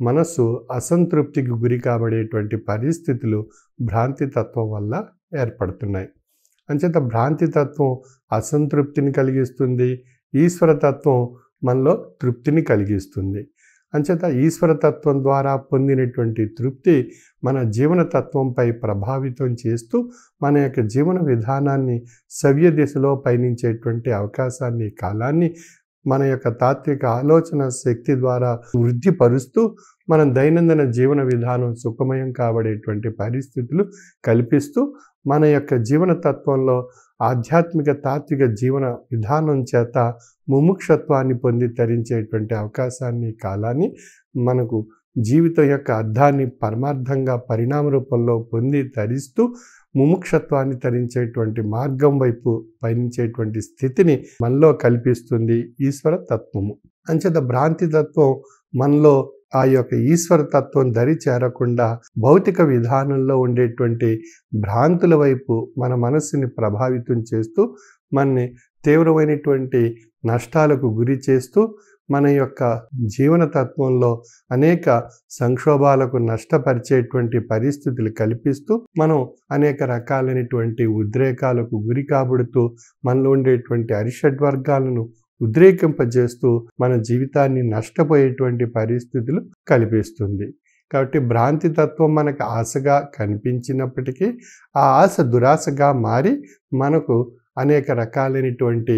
మనసు అసంతృప్తికి గురి కాబడేటువంటి పరిస్థితులు భ్రాంతి తత్వం వల్ల ఏర్పడుతున్నాయి. అంచేత భ్రాంతి తత్వం అసంతృప్తిని కలిగిస్తుంది, ఈశ్వరతత్వం మనలో తృప్తిని కలిగిస్తుంది. అంచేత ఈశ్వరతత్వం ద్వారా పొందినటువంటి తృప్తి మన జీవన తత్వంపై ప్రభావితం చేస్తూ మన యొక్క జీవన విధానాన్ని సవ్య దిశలో పయనించేటువంటి అవకాశాన్ని, కాలాన్ని మన యొక్క తాత్విక ఆలోచన శక్తి ద్వారా వృద్ధిపరుస్తూ మన దైనందిన జీవన విధానం సుఖమయం కాబడేటువంటి పరిస్థితులు కల్పిస్తూ మన యొక్క జీవన తత్వంలో ఆధ్యాత్మిక తాత్విక జీవన విధానం చేత ముముక్షత్వాన్ని పొంది తరించేటువంటి అవకాశాన్ని, కాలాన్ని మనకు జీవితం యొక్క అర్థాన్ని పరమార్థంగా పరిణామ రూపంలో పొంది తరిస్తూ ముముక్షత్వాన్ని తరించేటువంటి మార్గం వైపు పయనించేటువంటి స్థితిని మనలో కల్పిస్తుంది ఈశ్వర తత్వము. అంచేత భ్రాంతి తత్వం మనలో ఆ యొక్క ఈశ్వర తత్వం దరి చేరకుండా భౌతిక విధానంలో ఉండేటువంటి భ్రాంతుల వైపు మన మనస్సుని ప్రభావితం చేస్తూ మనని తీవ్రమైనటువంటి నష్టాలకు గురి చేస్తూ మన యొక్క జీవన తత్వంలో అనేక సంక్షోభాలకు నష్టపరిచేటువంటి పరిస్థితులు కల్పిస్తూ మనం అనేక రకాలైనటువంటి ఉద్రేకాలకు గురి కాబడుతూ మనలో ఉండేటువంటి అరిషడ్వర్గాలను ఉద్రేకింపజేస్తూ మన జీవితాన్ని నష్టపోయేటువంటి పరిస్థితులు కల్పిస్తుంది. కాబట్టి భ్రాంతి తత్వం మనకు ఆశగా కనిపించినప్పటికీ ఆ ఆశ దురాశగా మారి మనకు అనేక రకాలైనటువంటి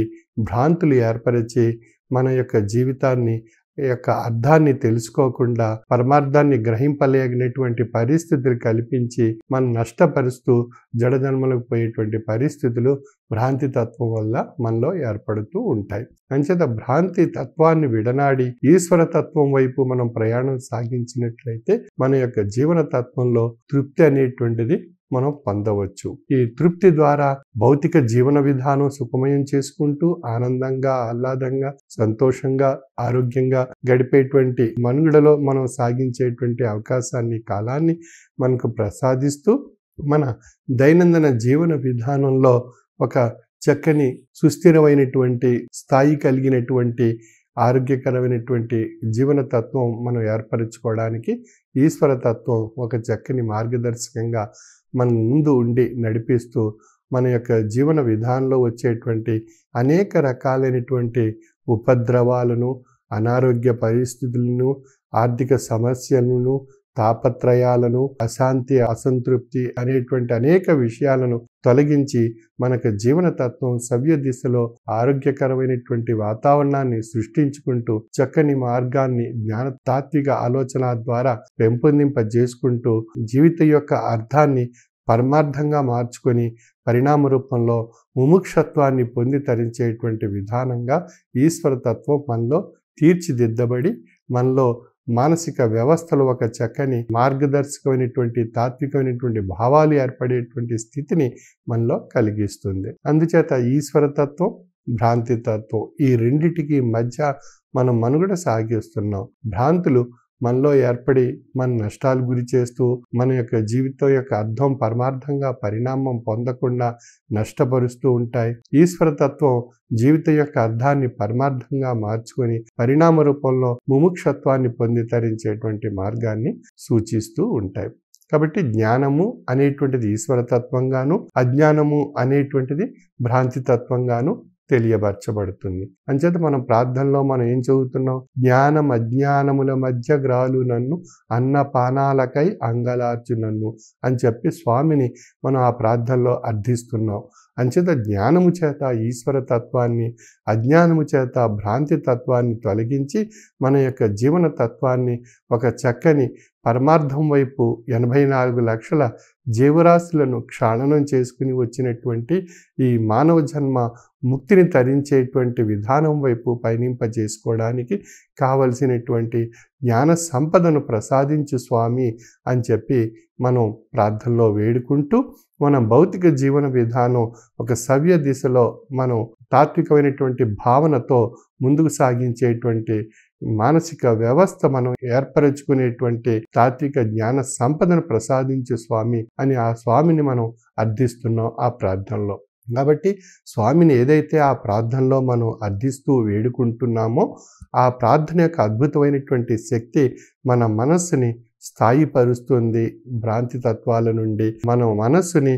భ్రాంతులు ఏర్పరిచి మన యొక్క జీవితాన్ని యొక్క అర్థాన్ని తెలుసుకోకుండా పరమార్థాన్ని గ్రహింపలేగినటువంటి పరిస్థితులు కల్పించి మనం నష్టపరుస్తూ జడజన్మలకు పోయేటువంటి పరిస్థితులు భ్రాంతి తత్వం వల్ల మనలో ఏర్పడుతూ ఉంటాయి. అంచేత భ్రాంతి తత్వాన్ని విడనాడి ఈశ్వర తత్వం వైపు మనం ప్రయాణం సాగించినట్లయితే మన యొక్క జీవన తత్వంలో తృప్తి అనేటువంటిది మనం పొందవచ్చు. ఈ తృప్తి ద్వారా భౌతిక జీవన విధానం సుఖమయం చేసుకుంటూ ఆనందంగా, ఆహ్లాదంగా, సంతోషంగా, ఆరోగ్యంగా గడిపేటువంటి మనుగడలో మనం సాగించేటువంటి అవకాశాన్ని, కాలాన్ని మనకు ప్రసాదిస్తూ మన దైనందిన జీవన విధానంలో ఒక చక్కని సుస్థిరమైనటువంటి స్థాయి కలిగినటువంటి ఆరోగ్యకరమైనటువంటి జీవన తత్వం మనం ఏర్పరచుకోవడానికి ఈశ్వర తత్వం ఒక చక్కని మార్గదర్శకంగా మన ముందు ఉండి నడిపిస్తూ మన యొక్క జీవన విధానంలో వచ్చేటువంటి అనేక రకాలైనటువంటి ఉపద్రవాలను, అనారోగ్య పరిస్థితులను, ఆర్థిక సమస్యలను, తాపత్రయాలను, అశాంతి, అసంతృప్తి అనేటువంటి అనేక విషయాలను తొలగించి మనకు జీవన తత్వం సవ్య దిశలో ఆరోగ్యకరమైనటువంటి వాతావరణాన్ని సృష్టించుకుంటూ చక్కని మార్గాన్ని జ్ఞాన తాత్విక ఆలోచన ద్వారా పెంపొందింపజేసుకుంటూ జీవిత యొక్క అర్థాన్ని పరమార్థంగా మార్చుకొని పరిణామ రూపంలో ముముక్షత్వాన్ని పొంది తరించేటువంటి విధానంగా ఈశ్వర తత్వం మనలో తీర్చిదిద్దబడి మనలో మానసిక వ్యవస్థలో ఒక చక్కని మార్గదర్శకమైనటువంటి తాత్వికమైనటువంటి భావాలు ఏర్పడేటువంటి స్థితిని మనలో కలిగిస్తుంది. అందుచేత ఈశ్వర తత్వం, భ్రాంతి తత్వం ఈ రెండిటికి మధ్య మనం మనుగడ సాగిస్తున్నాం. భ్రాంతులు మనలో ఏర్పడి మన నష్టాలు గురి చేస్తూ మన యొక్క జీవితం యొక్క అర్థం పరమార్థంగా పరిణామం పొందకుండా నష్టపరుస్తూ ఉంటాయి. ఈశ్వర తత్వం జీవితం యొక్క అర్థాన్ని పరమార్థంగా మార్చుకొని పరిణామ రూపంలో ముముక్షత్వాన్ని పొంది తరించేటువంటి మార్గాన్ని సూచిస్తూ ఉంటాయి. కాబట్టి జ్ఞానము అనేటువంటిది ఈశ్వర తత్వంగాను, అజ్ఞానము అనేటువంటిది భ్రాంతి తత్వంగాను తెలియబరచబడుతుంది. అంచేత మనం ప్రార్థనలో మనం ఏం చదువుతున్నాం? జ్ఞానం అజ్ఞానముల మధ్య గ్రాలు నన్ను అన్నపానాలకై అంగలార్చు నన్ను అని చెప్పి స్వామిని మనం ఆ ప్రార్థనలో అర్థిస్తున్నాం. అంచేత జ్ఞానము చేత ఈశ్వర తత్వాన్ని, అజ్ఞానము చేత భ్రాంతి తత్వాన్ని తొలగించి మన యొక్క జీవన తత్వాన్ని ఒక చక్కని పరమార్థం వైపు 84 లక్షల జీవరాశులను క్షాళనం చేసుకుని వచ్చినటువంటి ఈ మానవ జన్మ ముక్తిని తరించేటువంటి విధానం వైపు పయనింపజేసుకోవడానికి కావలసినటువంటి జ్ఞాన సంపదను ప్రసాదించు స్వామి అని చెప్పి మనం ప్రార్థనలో వేడుకుంటూ మన భౌతిక జీవన విధానం ఒక సవ్య దిశలో మనం తాత్వికమైనటువంటి భావనతో ముందుకు సాగించేటువంటి మానసిక వ్యవస్థ మనం ఏర్పరచుకునేటువంటి తాత్విక జ్ఞాన సంపదను ప్రసాదించే స్వామి అని ఆ స్వామిని మనం అర్థిస్తున్నాం ఆ ప్రార్థనలో. కాబట్టి స్వామిని ఏదైతే ఆ ప్రార్థనలో మనం అర్థిస్తూ వేడుకుంటున్నామో ఆ ప్రార్థన యొక్క అద్భుతమైనటువంటి శక్తి మన మనస్సుని స్థాయిపరుస్తుంది. భ్రాంతి తత్వాల నుండి మనం మనస్సుని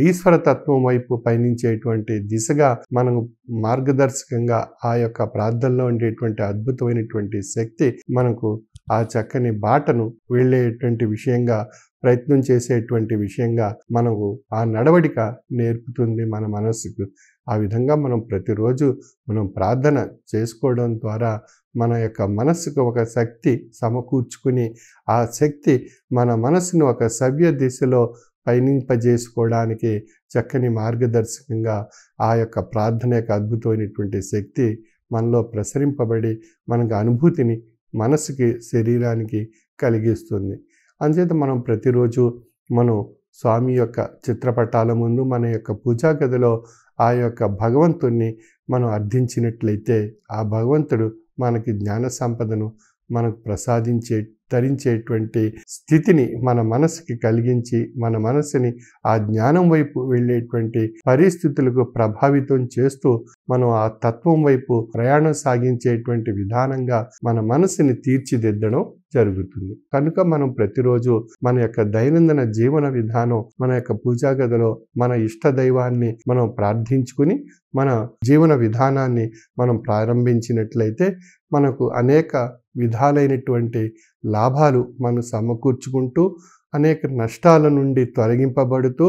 ఈశ్వర తత్వం వైపు పయనించేటువంటి దిశగా మనం మార్గదర్శకంగా ఆ యొక్క ప్రార్థనలో ఉండేటువంటి అద్భుతమైనటువంటి శక్తి మనకు ఆ చక్కని బాటను వెళ్ళేటువంటి విషయంగా, ప్రయత్నం చేసేటువంటి విషయంగా మనకు ఆ నడవడిక నేర్పుతుంది మన మనస్సుకు. ఆ విధంగా మనం ప్రతిరోజు మనం ప్రార్థన చేసుకోవడం ద్వారా మన యొక్క మనస్సుకు ఒక శక్తి సమకూర్చుకుని ఆ శక్తి మన మనస్సును ఒక సవ్య దిశలో పయనింపజేసుకోవడానికి చక్కని మార్గదర్శకంగా ఆ యొక్క ప్రార్థన యొక్క అద్భుతమైనటువంటి శక్తి మనలో ప్రసరింపబడి మనకు అనుభూతిని మనసుకి, శరీరానికి కలిగిస్తుంది. అందుచేత మనం ప్రతిరోజు మనం స్వామి యొక్క చిత్రపటాల ముందు మన యొక్క పూజా గదిలో ఆ యొక్క భగవంతుణ్ణి మనం అర్థించినట్లయితే ఆ భగవంతుడు మనకి జ్ఞాన సంపదను మనకు తరించేటువంటి స్థితిని మన మనసుకి కలిగించి మన మనసుని ఆ జ్ఞానం వైపు వెళ్ళేటువంటి పరిస్థితులకు ప్రభావితం చేస్తూ మనం ఆ తత్వం వైపు ప్రయాణం సాగించేటువంటి విధానంగా మన మనసుని తీర్చిదిద్దడం జరుగుతుంది. కనుక మనం ప్రతిరోజు మన యొక్క దైనందిన జీవన విధానం, మన యొక్క పూజా గదిలో మన ఇష్ట దైవాన్ని మనం ప్రార్థించుకుని మన జీవన విధానాన్ని మనం ప్రారంభించినట్లయితే మనకు అనేక విధాలైనటువంటి లాభాలు మనం సమకూర్చుకుంటూ అనేక నష్టాల నుండి తొలగింపబడుతూ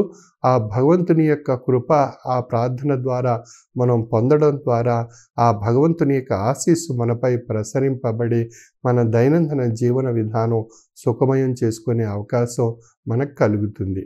ఆ భగవంతుని యొక్క కృప ఆ ప్రార్థన ద్వారా మనం పొందడం ద్వారా ఆ భగవంతుని యొక్క ఆశీస్సు మనపై ప్రసరింపబడి మన దైనందిన జీవన విధానం సుఖమయం చేసుకునే అవకాశం మనకు కలుగుతుంది.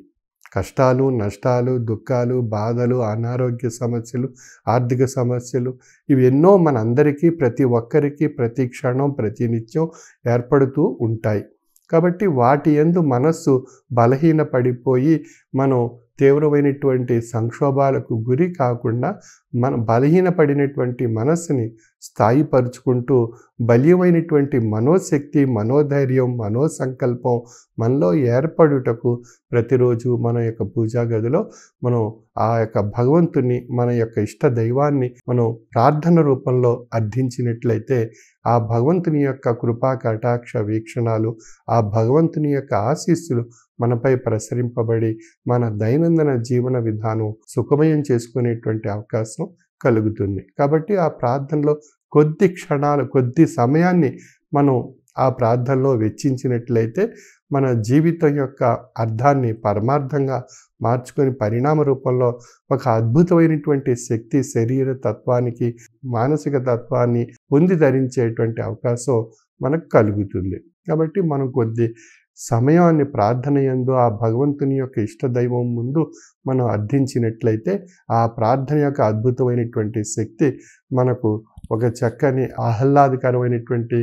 కష్టాలు, నష్టాలు, దుఃఖాలు, బాధలు, అనారోగ్య సమస్యలు, ఆర్థిక సమస్యలు ఇవి ఎన్నో మనందరికీ ప్రతి ఒక్కరికి ప్రతి క్షణం ప్రతి నిత్యం ఏర్పడుతూ ఉంటాయి. కాబట్టి వాటి యందు మనస్సు బలహీనపడిపోయి మనం తీవ్రమైనటువంటి సంక్షోభాలకు గురి కాకుండా మన బలహీనపడినటువంటి మనస్సుని స్థాయిపరుచుకుంటూ బలీయమైనటువంటి మనోశక్తి, మనోధైర్యం, మనోసంకల్పం మనలో ఏర్పడుటకు ప్రతిరోజు మన యొక్క పూజా గదిలో మనం ఆ యొక్క భగవంతుని మన యొక్క ఇష్ట దైవాన్ని మనం ప్రార్థన రూపంలో అర్థించినట్లయితే ఆ భగవంతుని యొక్క కృపా కటాక్ష వీక్షణాలు, ఆ భగవంతుని యొక్క ఆశీస్సులు మనపై ప్రసరింపబడి మన దైనందిన జీవన విధానం సుఖమయం చేసుకునేటువంటి అవకాశం కలుగుతుంది. కాబట్టి ఆ ప్రార్థనలో కొద్ది క్షణాలు, కొద్ది సమయాన్ని మనం ఆ ప్రార్థనలో వెచ్చించినట్లయితే మన జీవితం యొక్క అర్థాన్ని పరమార్థంగా మార్చుకొని పరిణామ రూపంలో ఒక అద్భుతమైనటువంటి శక్తి శరీర తత్వానికి, మానసిక తత్వాన్ని పొంది ధరించేటువంటి అవకాశం మనకు కలుగుతుంది. కాబట్టి మనం కొద్ది సమయాన్ని ప్రార్థన యందు ఆ భగవంతుని యొక్క ఇష్టదైవం ముందు మనం అర్థించినట్లయితే ఆ ప్రార్థన యొక్క అద్భుతమైనటువంటి శక్తి మనకు ఒక చక్కని ఆహ్లాదకరమైనటువంటి,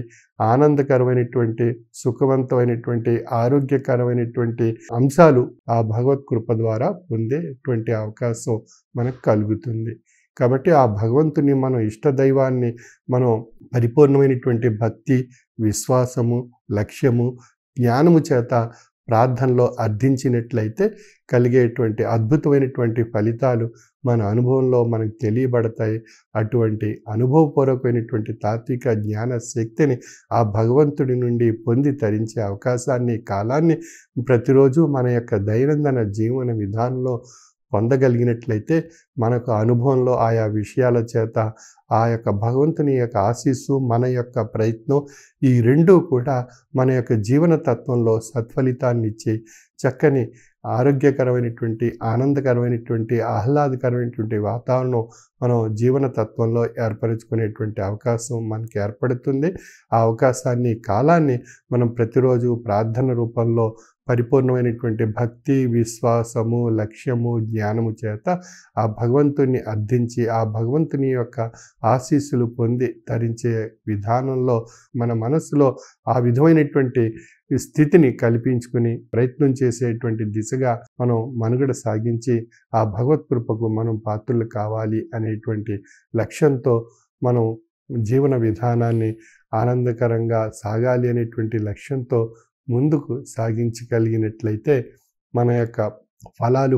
ఆనందకరమైనటువంటి, సుఖవంతమైనటువంటి, ఆరోగ్యకరమైనటువంటి అంశాలు ఆ భగవత్ కృప ద్వారా పొందేటువంటి అవకాశం మనకు కలుగుతుంది. కాబట్టి ఆ భగవంతుని మనం ఇష్టదైవాన్ని మనం పరిపూర్ణమైనటువంటి భక్తి, విశ్వాసము, లక్ష్యము, జ్ఞానము చేత ప్రార్థనలో అర్థించినట్లయితే కలిగేటువంటి అద్భుతమైనటువంటి ఫలితాలు మన అనుభవంలో మనకు తెలియబడతాయి. అటువంటి అనుభవపూర్వకమైనటువంటి తాత్విక జ్ఞాన శక్తిని ఆ భగవంతుడి నుండి పొంది తరించే అవకాశాన్ని, కాలాన్ని ప్రతిరోజు మన యొక్క దైనందిన జీవన విధానంలో పొందగలిగినట్లయితే మనకు అనుభవంలో ఆయా విషయాల చేత ఆ యొక్క భగవంతుని యొక్క ఆశీస్సు, మన యొక్క ప్రయత్నం ఈ రెండూ కూడా మన యొక్క జీవన తత్వంలో సత్ఫలితాన్ని ఇచ్చి చక్కని ఆరోగ్యకరమైనటువంటి, ఆనందకరమైనటువంటి, ఆహ్లాదకరమైనటువంటి వాతావరణం మనం జీవన తత్వంలో ఏర్పరచుకునేటువంటి అవకాశం మనకి ఏర్పడుతుంది. ఆ అవకాశాన్ని, కాలాన్ని మనం ప్రతిరోజు ప్రార్థన రూపంలో పరిపూర్ణమైనటువంటి భక్తి, విశ్వాసము, లక్ష్యము, జ్ఞానము చేత ఆ భగవంతుని అర్థించి ఆ భగవంతుని యొక్క ఆశీస్సులు పొంది ధరించే విధానంలో మన మనసులో ఆ విధమైనటువంటి స్థితిని కల్పించుకుని ప్రయత్నం చేసేటువంటి దిశగా మనం మనుగడ సాగించి ఆ భగవత్ కృపకు మనం పాత్రలు కావాలి అనేటువంటి లక్ష్యంతో మనం జీవన విధానాన్ని ఆనందకరంగా సాగాలి అనేటువంటి లక్ష్యంతో ముందుకు సాగించగలిగినట్లయితే మన యొక్క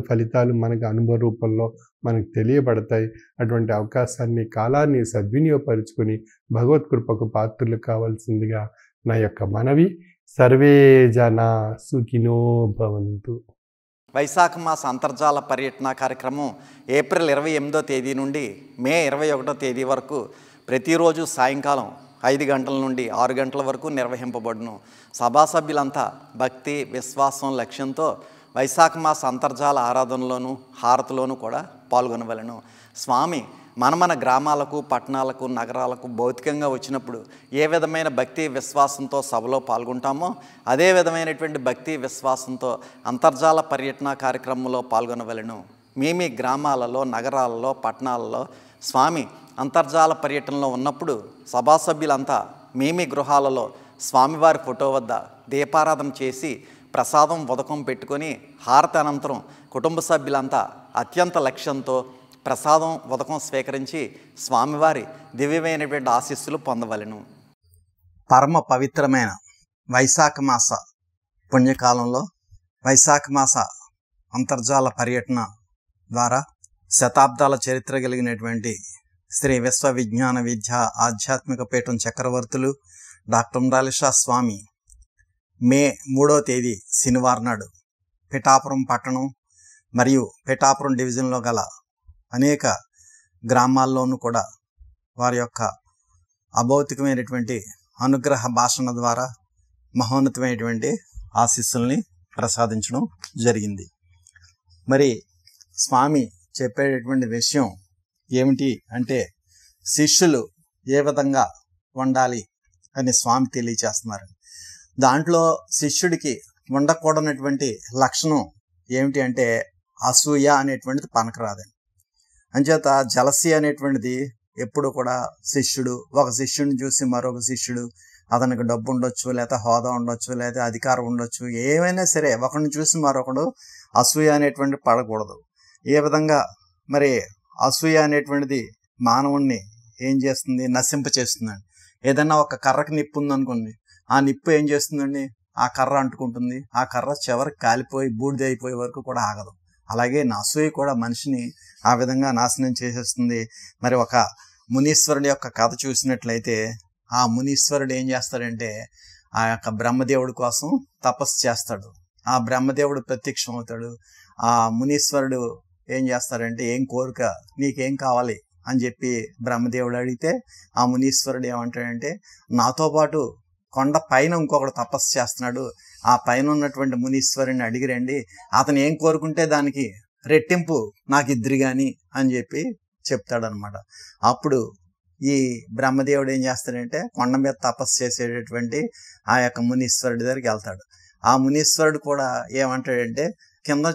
ఫలితాలు మనకు అనుభవ రూపంలో మనకు తెలియబడతాయి. అటువంటి అవకాశాన్ని, కాలాన్ని సద్వినియోగపరుచుకుని భగవత్ కృపకు పాత్రలు కావాల్సిందిగా నా యొక్క మనవి. సర్వే జనా సుఖినో భవంతు. వైశాఖ మాస అంతర్జాల పర్యటన కార్యక్రమం ఏప్రిల్ 28వ తేదీ నుండి మే 21వ తేదీ వరకు ప్రతిరోజు సాయంకాలం 5 గంటల నుండి 6 గంటల వరకు నిర్వహింపబడును. సభా సభ్యులంతా భక్తి, విశ్వాసం, లక్ష్యంతో వైశాఖ మాస అంతర్జాల ఆరాధనలోను, హారతిలోనూ కూడా పాల్గొనవలెను. స్వామి మన గ్రామాలకు, పట్టణాలకు, నగరాలకు భౌతికంగా వచ్చినప్పుడు ఏ విధమైన భక్తి విశ్వాసంతో సభలో పాల్గొంటామో అదే విధమైనటువంటి భక్తి విశ్వాసంతో అంతర్జాల పర్యటన కార్యక్రమంలో పాల్గొనవలెను. మీ గ్రామాలలో, నగరాలలో, పట్టణాలలో స్వామి అంతర్జాల పర్యటనలో ఉన్నప్పుడు సభా సభ్యులంతా మీ గృహాలలో స్వామివారి ఫోటో వద్ద దీపారాధన చేసి ప్రసాదం ఉదకం పెట్టుకొని హారతి అనంతరం కుటుంబ సభ్యులంతా అత్యంత లక్ష్యంతో ప్రసాదం ఉదకం స్వీకరించి స్వామివారి దివ్యమైనటువంటి ఆశీస్సులు పొందవలెను. పరమ పవిత్రమైన వైశాఖ మాస పుణ్యకాలంలో వైశాఖ మాస అంతర్జాల పర్యటన ద్వారా శతాబ్దాల చరిత్ర కలిగినటువంటి శ్రీ విశ్వ విజ్ఞాన విద్య ఆధ్యాత్మిక పీఠం చక్రవర్తులు డాక్టర్ ఉండ్రాలి స్వామి మే 3వ తేదీ శనివారం నాడు పిఠాపురం పట్టణం మరియు పిఠాపురం డివిజన్లో గల అనేక గ్రామాల్లోనూ కూడా వారి యొక్క అభౌతికమైనటువంటి అనుగ్రహ భాషణ ద్వారా మహోన్నతమైనటువంటి ఆశీస్సుల్ని ప్రసాదించడం జరిగింది. మరి స్వామి చెప్పేటటువంటి విషయం ఏమిటి అంటే శిష్యులు ఏ విధంగా ఉండాలి అని స్వామి తెలియచేస్తున్నారు. దాంట్లో శిష్యుడికి ఉండకూడనటువంటి లక్షణం ఏమిటి అంటే అసూయ అనేటువంటిది పనికిరాదని. అంచేత జలసి అనేటువంటిది ఎప్పుడు కూడా ఒక శిష్యుడిని చూసి మరొక శిష్యుడు అతనికి డబ్బు ఉండొచ్చు, లేదా హోదా ఉండొచ్చు, లేదా అధికారం ఉండొచ్చు, ఏమైనా సరే ఒకరిని చూసి మరొకడు అసూయ అనేటువంటి పడకూడదు. ఏ విధంగా మరి అసూయ అనేటువంటిది మానవుణ్ణి ఏం చేస్తుంది, నశింపచేస్తుందండి. ఏదైనా ఒక కర్రకి నిప్పు ఉందనుకోండి, ఆ నిప్పు ఏం చేస్తుందండి, ఆ కర్ర అంటుకుంటుంది, ఆ కర్ర చివరికి కాలిపోయి బూడిద అయిపోయే వరకు కూడా ఆగదు. అలాగే అసూయ కూడా మనిషిని ఆ విధంగా నాశనం చేసేస్తుంది. మరి ఒక మునీశ్వరుడి యొక్క కథ చూసినట్లయితే ఆ మునీశ్వరుడు ఏం చేస్తాడంటే ఆ యొక్క బ్రహ్మదేవుడి కోసం తపస్సు చేస్తాడు. ఆ బ్రహ్మదేవుడు ప్రత్యక్షం అవుతాడు. ఆ మునీశ్వరుడు ఏం చేస్తాడంటే ఏం కోరిక, నీకేం కావాలి అని చెప్పి బ్రహ్మదేవుడు అడిగితే ఆ మునీశ్వరుడు ఏమంటాడంటే నాతో పాటు కొండ పైన ఇంకొకడు తపస్సు చేస్తున్నాడు, ఆ పైన ఉన్నటువంటి మునీశ్వరుని అడిగిరండి, అతను ఏం కోరుకుంటే దానికి రెట్టింపు నాకు ఇద్దరు కానీ అని చెప్పి చెప్తాడనమాట. అప్పుడు ఈ బ్రహ్మదేవుడు ఏం చేస్తాడంటే కొండ మీద తపస్సు చేసేటటువంటి ఆ యొక్క మునీశ్వరుడి దగ్గరికి వెళ్తాడు. ఆ మునీశ్వరుడు కూడా ఏమంటాడంటే కింద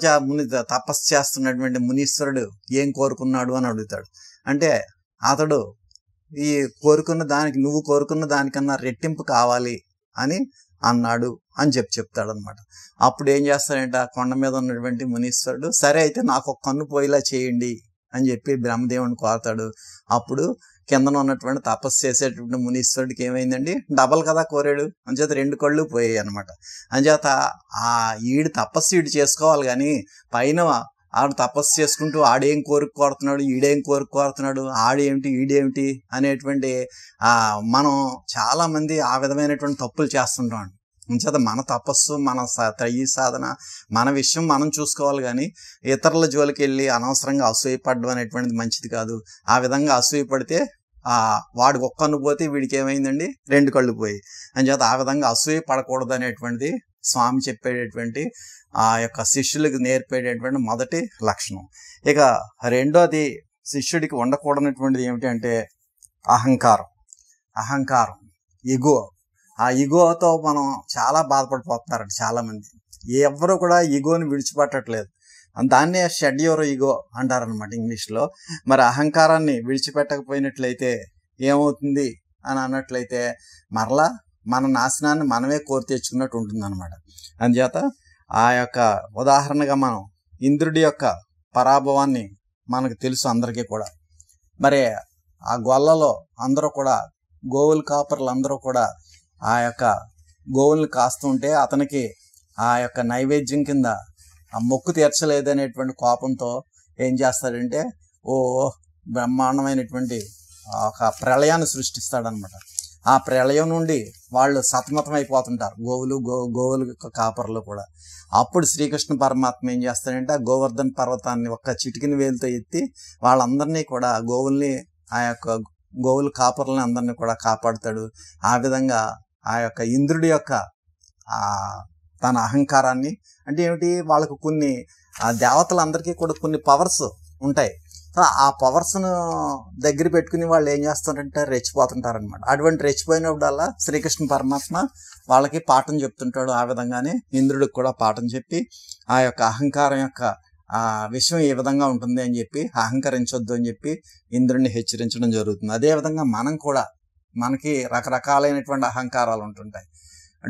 తపస్సు చేస్తున్నటువంటి మునీశ్వరుడు ఏం కోరుకున్నాడు అని అడుగుతాడు. అంటే అతడు ఈ నువ్వు కోరుకున్న దానికన్నా రెట్టింపు కావాలి అని అన్నాడు అని చెప్తాడు అనమాట. అప్పుడు ఏం చేస్తాడంటే ఆ కొండ మీద ఉన్నటువంటి మునీశ్వరుడు సరే అయితే నాకు ఒక కన్ను పోయేలా చేయండి అని చెప్పి బ్రహ్మదేవుని కోరతాడు. అప్పుడు కిందన ఉన్నటువంటి తపస్సు చేసేటువంటి మునీశ్వరుడికి ఏమైందండి, డబల్ కదా కోరాడు, అంచేత 2 కళ్ళు పోయాయి అనమాట. అంచేత ఈడు తపస్సు ఈడు చేసుకోవాలి కానీ పైన ఆడు తపస్సు చేసుకుంటూ ఆడేం కోరుతున్నాడు, ఈడేం కోరుతున్నాడు, ఆడేమిటి ఈడేమిటి అనేటువంటి మనం చాలామంది ఆ విధమైనటువంటి తప్పులు చేస్తుంటాం. అంచేత మన తపస్సు, మన ఈ సాధన, మన విషయం మనం చూసుకోవాలి కానీ ఇతరుల జోలికి వెళ్ళి అనవసరంగా అసూయపడడం అనేటువంటిది మంచిది కాదు. ఆ విధంగా అసూయపడితే వాడికి ఒక్క కన్ను పోతే వీడికి ఏమైందండి, 2 కళ్ళు పోయి. అంచేత ఆ విధంగా అసూయ పడకూడదు అనేటువంటిది స్వామి చెప్పేటటువంటి ఆ యొక్క శిష్యులకు నేర్పేటటువంటి మొదటి లక్షణం. ఇక రెండోది శిష్యుడికి ఉండకూడనటువంటిది ఏమిటి అంటే అహంకారం, ఇగో. ఆ ఇగోతో మనం చాలా బాధపడిపోతున్నారండి చాలామంది. ఎవరు కూడా ఇగోని విడిచిపెట్టట్లేదు. దాన్నే షెడ్యూర్ ఈగో అంటారనమాట ఇంగ్లీష్లో. మరి అహంకారాన్ని విడిచిపెట్టకపోయినట్లయితే ఏమవుతుంది అని అన్నట్లయితే మరలా మన నాశనాన్ని మనమే కోరి తెచ్చుకున్నట్టు ఉంటుందన్నమాట. అందుచేత ఆ యొక్క ఉదాహరణగా మనం ఇంద్రుడి యొక్క పరాభవాన్ని మనకు తెలుసు అందరికీ కూడా. మరి ఆ గొల్లలో అందరూ కూడా గోవుల కాపర్లు అందరూ కూడా ఆ యొక్క గోవుల్ని కాస్తుంటే అతనికి ఆ యొక్క నైవేద్యం కింద ఆ మొక్కు తీర్చలేదనేటువంటి కోపంతో ఏం చేస్తాడంటే బ్రహ్మాండమైనటువంటి ఒక ప్రళయాన్ని సృష్టిస్తాడనమాట. ఆ ప్రళయం నుండి వాళ్ళు సతమతం అయిపోతుంటారు గోవులు కాపర్లు కూడా. అప్పుడు శ్రీకృష్ణ పరమాత్మ ఏం చేస్తాడంటే ఆ గోవర్ధన పర్వతాన్ని ఒక్క చిటికిన వేలుతో ఎత్తి వాళ్ళందరినీ కూడా ఆ యొక్క గోవుల కాపర్లని అందరినీ కూడా కాపాడుతాడు. ఆ విధంగా ఆ యొక్క ఇంద్రుడి యొక్క తన అహంకారాన్ని, అంటే ఏమిటి, వాళ్ళకు కొన్ని దేవతలందరికీ కూడా కొన్ని పవర్స్ ఉంటాయి. ఆ పవర్స్ను దగ్గర పెట్టుకుని వాళ్ళు ఏం చేస్తారంటే రెచ్చిపోతుంటారనమాట. అటువంటి రెచ్చిపోయినప్పుడల్లా శ్రీకృష్ణ పరమాత్మ వాళ్ళకి పాఠం చెప్తుంటాడు. ఆ విధంగానే ఇంద్రుడికి కూడా పాఠం చెప్పి ఆ యొక్క అహంకారం యొక్క విషయం ఏ విధంగా ఉంటుంది అని చెప్పి అహంకరించొద్దు అని చెప్పి ఇంద్రుడిని హెచ్చరించడం జరుగుతుంది. అదేవిధంగా మనం కూడా మనకి రకరకాలైనటువంటి అహంకారాలు ఉంటుంటాయి.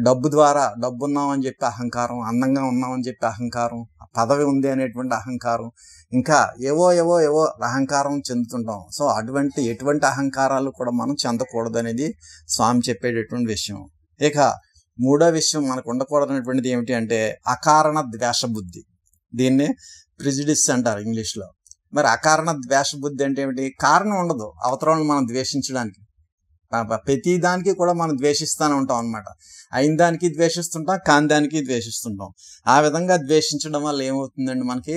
డబ్బు ద్వారా డబ్బు ఉన్నామని చెప్పి అహంకారం, అందంగా ఉన్నామని చెప్పి అహంకారం, పదవి ఉంది అనేటువంటి అహంకారం, ఇంకా ఏవో ఏవో ఏవో అహంకారం చెందుతుంటాం. సో ఎటువంటి అహంకారాలు కూడా మనం చెందకూడదు అనేది స్వామి చెప్పేటటువంటి విషయం. ఇక మూడో విషయం మనకు ఉండకూడదనేటువంటిది ఏమిటి అంటే అకారణ ద్వేష బుద్ధి. దీన్నే ప్రిజుడిస్ అంటారు ఇంగ్లీష్లో. మరి అకారణ ద్వేష బుద్ధి అంటే ఏమిటి? కారణం ఉండదు అవతరాలను మనం ద్వేషించడానికి. ప్రతి దానికి కూడా మనం ద్వేషిస్తూనే ఉంటాం అనమాట. అయిన దానికి ద్వేషిస్తుంటాం, కాని దానికి ద్వేషిస్తుంటాం. ఆ విధంగా ద్వేషించడం వల్ల ఏమవుతుందండి,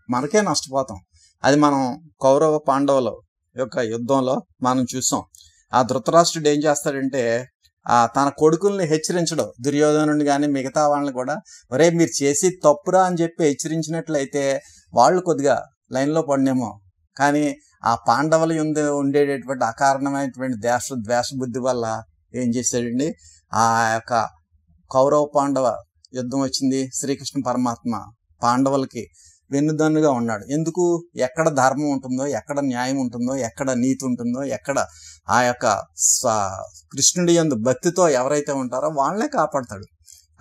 మనకే నష్టపోతాం. అది మనం కౌరవ పాండవుల యొక్క యుద్ధంలో మనం చూసాం. ఆ ధృతరాష్ట్రుడు ఏం చేస్తాడంటే తన కొడుకుల్ని హెచ్చరించడం, దుర్యోధనుడిని కానీ మిగతా వాళ్ళని కూడా, ఒరే మీరు చేసి తప్పురా అని చెప్పి హెచ్చరించినట్లయితే వాళ్ళు కొద్దిగా లైన్లో పడినేమో. కానీ ఆ పాండవుల యందు ఉండేటటువంటి అకారణమైనటువంటి ద్వేష బుద్ధి వల్ల ఏం చేశాడండి, ఆ యొక్క కౌరవ పాండవ యుద్ధం వచ్చింది. శ్రీకృష్ణ పరమాత్మ పాండవులకి వెన్నుదన్నుగా ఉన్నాడు. ఎందుకు? ఎక్కడ ధర్మం ఉంటుందో, ఎక్కడ న్యాయం ఉంటుందో, ఎక్కడ నీతి ఉంటుందో, ఎక్కడ ఆ యొక్క కృష్ణుడి యందు భక్తితో ఎవరైతే ఉంటారో వాళ్ళనే కాపాడతాడు.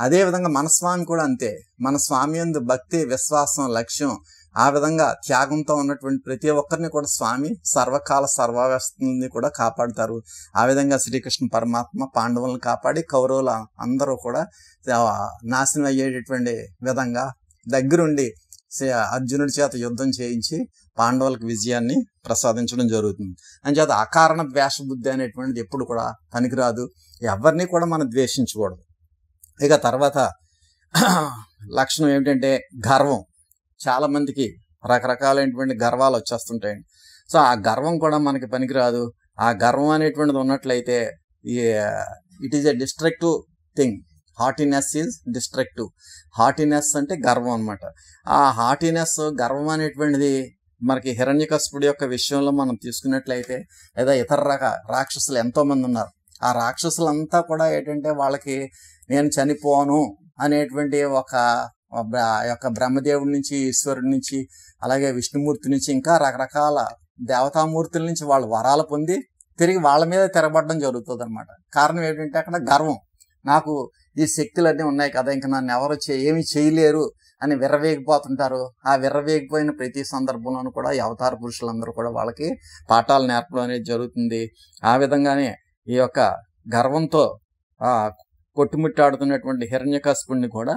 అదేవిధంగా మన స్వామి కూడా అంతే. మన స్వామి యందు భక్తి, విశ్వాసం, లక్ష్యం, ఆ విధంగా త్యాగంతో ఉన్నటువంటి ప్రతి ఒక్కరిని కూడా స్వామి సర్వకాల సర్వావస్థని కూడా కాపాడుతారు. ఆ విధంగా శ్రీకృష్ణ పరమాత్మ పాండవులను కాపాడి కౌరవుల అందరూ కూడా నాశనం అయ్యేటటువంటి విధంగా దగ్గరుండి అర్జునుడి చేత యుద్ధం చేయించి పాండవులకు విజయాన్ని ప్రసాదించడం జరుగుతుంది. అంచేత అకారణ ద్వేష బుద్ధి అనేటువంటిది ఎప్పుడు కూడా పనికిరాదు. ఎవరిని కూడా మనం ద్వేషించకూడదు. ఇక తర్వాత లక్షణం ఏమిటంటే గర్వం. చాలా మందికి రకరకాలైనటువంటి గర్వాలు వచ్చేస్తుంటాయండి. సో ఆ గర్వం కూడా మనకి పనికిరాదు. ఆ గర్వం అనేటువంటిది ఉన్నట్లయితే it is a destructive thing. Haughtiness is destructive. Haughtiness అంటే గర్వం అనమాట. ఆ హాటినెస్, గర్వం అనేటువంటిది మనకి హిరణ్యకశిపుడి యొక్క విషయంలో మనం తీసుకున్నట్లయితే, లేదా ఇతర రాక్షసులు ఎంతోమంది ఉన్నారు. ఆ రాక్షసులంతా కూడా ఏంటంటే వాళ్ళకి నేను చనిపోను అనేటువంటి ఒక యొక్క బ్రహ్మదేవుడి నుంచి, ఈశ్వరుడి నుంచి, అలాగే విష్ణుమూర్తి నుంచి, ఇంకా రకరకాల దేవతామూర్తుల నుంచి వాళ్ళు వరాలు పొంది తిరిగి వాళ్ళ మీద తిరగబడడం జరుగుతుంది అనమాట. కారణం ఏంటంటే అక్కడ గర్వం. నాకు ఈ శక్తులన్నీ ఉన్నాయి కదా, ఇంకా నన్ను ఎవరు ఏమి చేయలేరు అని విర్రవేగిపోతుంటారు. ఆ విర్రవేగిపోయిన ప్రతి సందర్భంలోనూ కూడా ఈ అవతార పురుషులందరూ కూడా వాళ్ళకి పాఠాలు నేర్పడం అనేది జరుగుతుంది. ఆ విధంగానే ఈ యొక్క గర్వంతో కొట్టుమిట్టాడుతున్నటువంటి హిరణ్యకశిపుడిని కూడా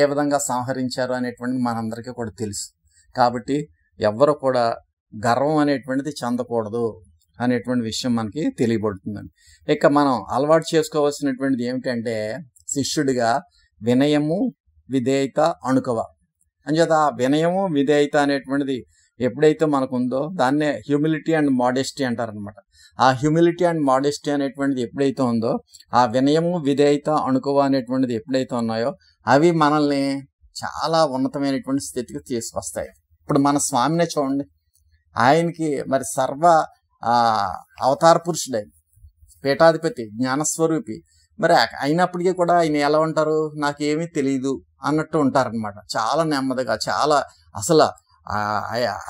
ఏ విధంగా సంహరించారు అనేటువంటిది మనందరికీ కూడా తెలుసు. కాబట్టి ఎవ్వరు కూడా గర్వం అనేటువంటిది చెందకూడదు అనేటువంటి విషయం మనకి తెలియబడుతుందండి. ఇక మనం అలవాటు చేసుకోవాల్సినటువంటిది ఏమిటంటే శిష్యుడిగా వినయము, విధేయత, అణుకవ. అంచేత ఆ వినయము, విధేయత అనేటువంటిది ఎప్పుడైతే మనకు ఉందో దాన్నే హ్యూమిలిటీ అండ్ మోడెస్టీ అంటారనమాట. ఆ హ్యూమిలిటీ అండ్ మోడెస్టీ అనేటువంటిది ఎప్పుడైతే ఉందో, ఆ వినయము, విధేయత, అణుకవ అనేటువంటిది ఎప్పుడైతే ఉన్నాయో అవి మనల్ని చాలా ఉన్నతమైనటువంటి స్థితికి తీసుకొస్తాయి. ఇప్పుడు మన స్వామినే చూడండి. ఆయనకి మరి సర్వ అవతార పురుషుడే, పీఠాధిపతి, జ్ఞానస్వరూపి. మరి అయినప్పటికీ కూడా ఆయన ఎలా ఉంటారు, నాకేమీ తెలియదు అన్నట్టు ఉంటారనమాట. చాలా నెమ్మదిగా, చాలా అసలు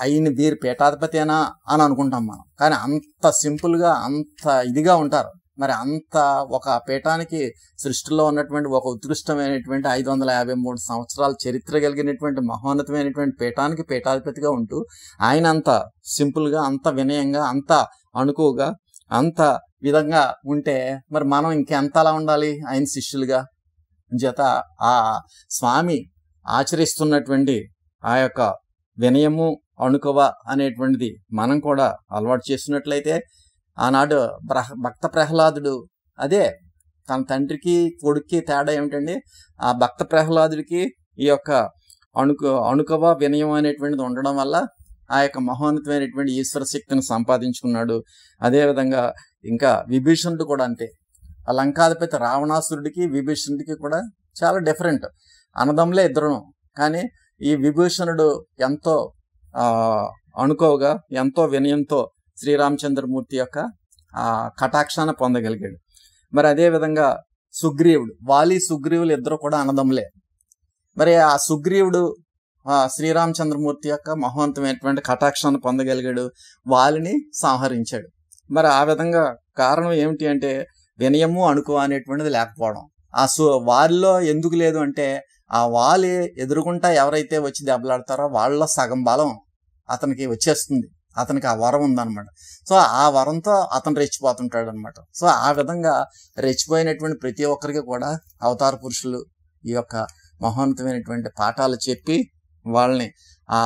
ఆయన వీరి పీఠాధిపతేనా అని అనుకుంటాం మనం. కానీ అంత సింపుల్గా, అంత ఇదిగా ఉంటారు. మరి అంత ఒక పీఠానికి సృష్టిలో ఉన్నటువంటి ఒక ఉత్కృష్టమైనటువంటి 553 సంవత్సరాల చరిత్ర కలిగినటువంటి మహోన్నతమైనటువంటి పీఠానికి పీఠాధిపతిగా ఉంటూ ఆయన అంత సింపుల్గా, అంత వినయంగా, అంత అణుకువగా, అంత విధంగా ఉంటే మరి మనం ఇంకెంత అలా ఉండాలి ఆయన శిష్యులుగా. చేత ఆ స్వామి ఆచరిస్తున్నటువంటి ఆ యొక్క వినయము, అణుకువ అనేటువంటిది మనం కూడా అలవాటు చేసినట్లయితే, ఆనాడు భక్త ప్రహ్లాదుడు అదే తన తండ్రికి కొడుక్కి తేడా ఏమిటండి, ఆ భక్త ప్రహ్లాదుడికి ఈ యొక్క అణుకువ, వినయం అనేటువంటిది ఉండడం వల్ల ఆ యొక్క మహోన్నతమైనటువంటి ఈశ్వర శక్తిని సంపాదించుకున్నాడు. అదేవిధంగా ఇంకా విభీషణుడు కూడా అంతే. ఆ లంకాధిపతి రావణాసురుడికి విభీషణుడికి కూడా చాలా డిఫరెంట్. అన్నదమ్ములే ఇద్దరు. కానీ ఈ విభీషణుడు ఎంతో అణుకువగా, ఎంతో వినయంతో శ్రీరామచంద్రమూర్తి యొక్క కటాక్షాన్ని పొందగలిగాడు. మరి అదేవిధంగా సుగ్రీవుడు, వాలి సుగ్రీవులు ఇద్దరు కూడా అన్నదమ్ములే. మరి ఆ సుగ్రీవుడు శ్రీరామచంద్రమూర్తి యొక్క మహోన్నతమైనటువంటి కటాక్షాన్ని పొందగలిగాడు, వాలిని సంహరించాడు. మరి ఆ విధంగా కారణం ఏమిటి అంటే వినయము అణుకు అనేటువంటిది లేకపోవడం. వారిలో ఎందుకు లేదు అంటే ఆ వాళ్ళు ఎదురుకుంటా ఎవరైతే వచ్చి దెబ్బలాడతారో వాళ్ళలో సగం బలం అతనికి వచ్చేస్తుంది, అతనికి ఆ వరం ఉందన్నమాట. సో ఆ వరంతో అతను రెచ్చిపోతుంటాడు అనమాట. సో ఆ విధంగా రెచ్చిపోయినటువంటి ప్రతి ఒక్కరికి కూడా అవతార పురుషులు ఈ యొక్క మహోన్నతమైనటువంటి పాఠాలు చెప్పి వాళ్ళని ఆ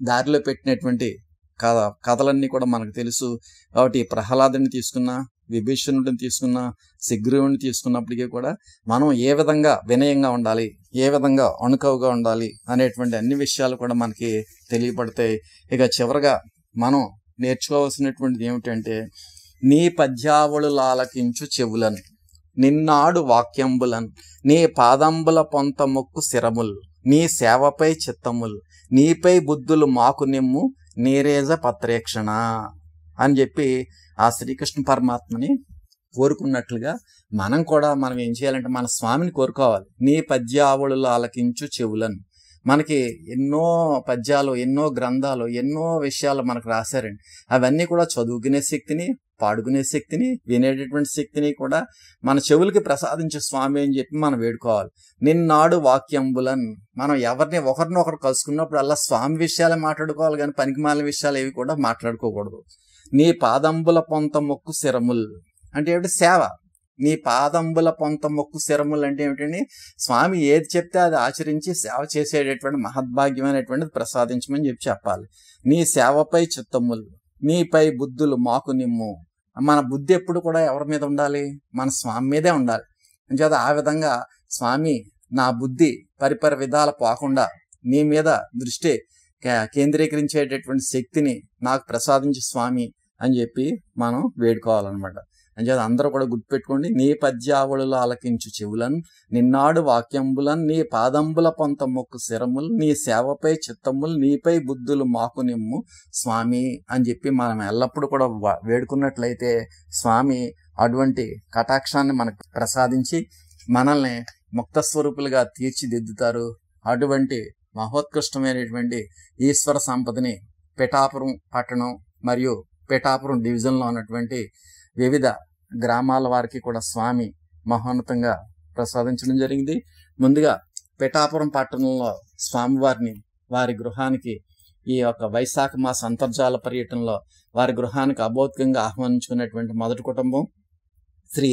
దారిలో పెట్టినటువంటి కథలన్నీ కూడా మనకు తెలుసు. కాబట్టి ప్రహ్లాదుని తీసుకున్నా, విభీషణుడిని తీసుకున్నా, శిగ్రీవుని తీసుకున్నప్పటికీ కూడా మనం ఏ విధంగా వినయంగా ఉండాలి, ఏ విధంగా అణుకవుగా ఉండాలి అనేటువంటి అన్ని విషయాలు కూడా మనకి తెలియపడతాయి. ఇక చివరగా మనం నేర్చుకోవాల్సినటువంటిది ఏమిటంటే, నీ పద్యావళులు ఆలకించు చెవులను, నిన్నాడు వాక్యంబులను, నీ పాదంబుల పొంత మొక్కు శిరములు, నీ సేవపై చిత్తములు, నీపై బుద్ధులు మాకు నిమ్ము నీరేజ పత్రేక్షణ అని చెప్పి ఆ శ్రీకృష్ణ పరమాత్మని కోరుకున్నట్లుగా మనం ఏం చేయాలంటే మన స్వామిని కోరుకోవాలి. నీ పద్యావళులు ఆలకించు చెవులను. మనకి ఎన్నో పద్యాలు, ఎన్నో గ్రంథాలు, ఎన్నో విషయాలు మనకు రాశారండి. అవన్నీ కూడా చదువుకునే శక్తిని, పాడుకునే శక్తిని, వినేటటువంటి శక్తిని కూడా మన చెవులకి ప్రసాదించే స్వామి అని చెప్పి మనం వేడుకోవాలి. నిన్నాడు వాక్యంబులన్. మనం ఒకరినొకరు కలుసుకున్నప్పుడు అలా స్వామి విషయాలే మాట్లాడుకోవాలి, కానీ పనికిమాలిన విషయాలు ఏవి కూడా మాట్లాడుకోకూడదు. నీ పాదంబుల పొంత మొక్కు శిరములు అంటే ఏమిటి? సేవ. నీ పాదంబుల పొంత మొక్కు శిరములు అంటే ఏమిటండి? స్వామి ఏది చెప్తే అది ఆచరించి సేవ చేసేటటువంటి మహద్భాగ్యమైనటువంటిది ప్రసాదించమని చెప్పాలి. నీ సేవపై చిత్తములు, నీపై బుద్ధులు మాకు నిమ్ము. మన బుద్ధి ఎప్పుడు కూడా ఎవరి మీద ఉండాలి? మన స్వామి మీదే ఉండాలి. అంచేత ఆ విధంగా స్వామి నా బుద్ధి పరిపరి విధాల పోకుండా నీ మీద దృష్టి కేంద్రీకరించేటటువంటి శక్తిని నాకు ప్రసాదించే స్వామి అని చెప్పి మనం వేడుకోవాలన్నమాట. అంచేత అందరూ కూడా గుర్తుపెట్టుకోండి. నీ పద్యావళులు ఆలకించు చెవులను, నిన్నాడు వాక్యంబులను, నీ పాదంబుల పొంత మొక్కు శిరములు, నీ సేవపై చిత్తములు, నీపై బుద్ధులు మాకు నిమ్ము స్వామి అని చెప్పి మనం ఎల్లప్పుడూ కూడా వేడుకున్నట్లయితే స్వామి అటువంటి కటాక్షాన్ని మనకు ప్రసాదించి మనల్ని ముక్త స్వరూపులుగా తీర్చిదిద్దుతారు. అటువంటి మహోత్కృష్టమైనటువంటి ఈశ్వర సంపదని పిఠాపురం పట్టణం మరియు పిఠాపురం డివిజన్లో ఉన్నటువంటి వివిధ గ్రామాల వారికి కూడా స్వామి మహోన్నతంగా ప్రసాదించడం జరిగింది. ముందుగా పిఠాపురం పట్టణంలో స్వామివారిని వారి గృహానికి ఈ యొక్క వైశాఖ మాస అంతర్జాల పర్యటనలో వారి గృహానికి అభౌతికంగా ఆహ్వానించుకున్నటువంటి మొదటి కుటుంబం శ్రీ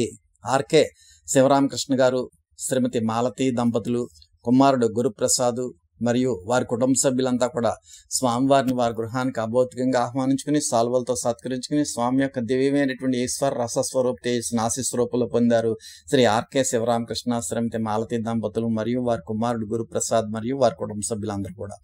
ఆర్కే శివరామకృష్ణ గారు, శ్రీమతి మాలతి దంపతులు, కుమారుడు గురుప్రసాద్ మరియు వారి కుటుంబ సభ్యులంతా కూడా స్వామివారిని వారి గృహానికి అభౌతికంగా ఆహ్వానించుకుని సాల్వలతో సత్కరించుకుని స్వామి యొక్క దివ్యమైనటువంటి ఈశ్వర రసస్వరూప తేజస్సును ఆశీస్వరూపంలో పొందారు. శ్రీ ఆర్కే శివరామకృష్ణ, శ్రీమతి మాలతి దంపతులు మరియు వారి కుమారుడు గురుప్రసాద్ మరియు వారి కుటుంబ సభ్యులందరూ కూడా.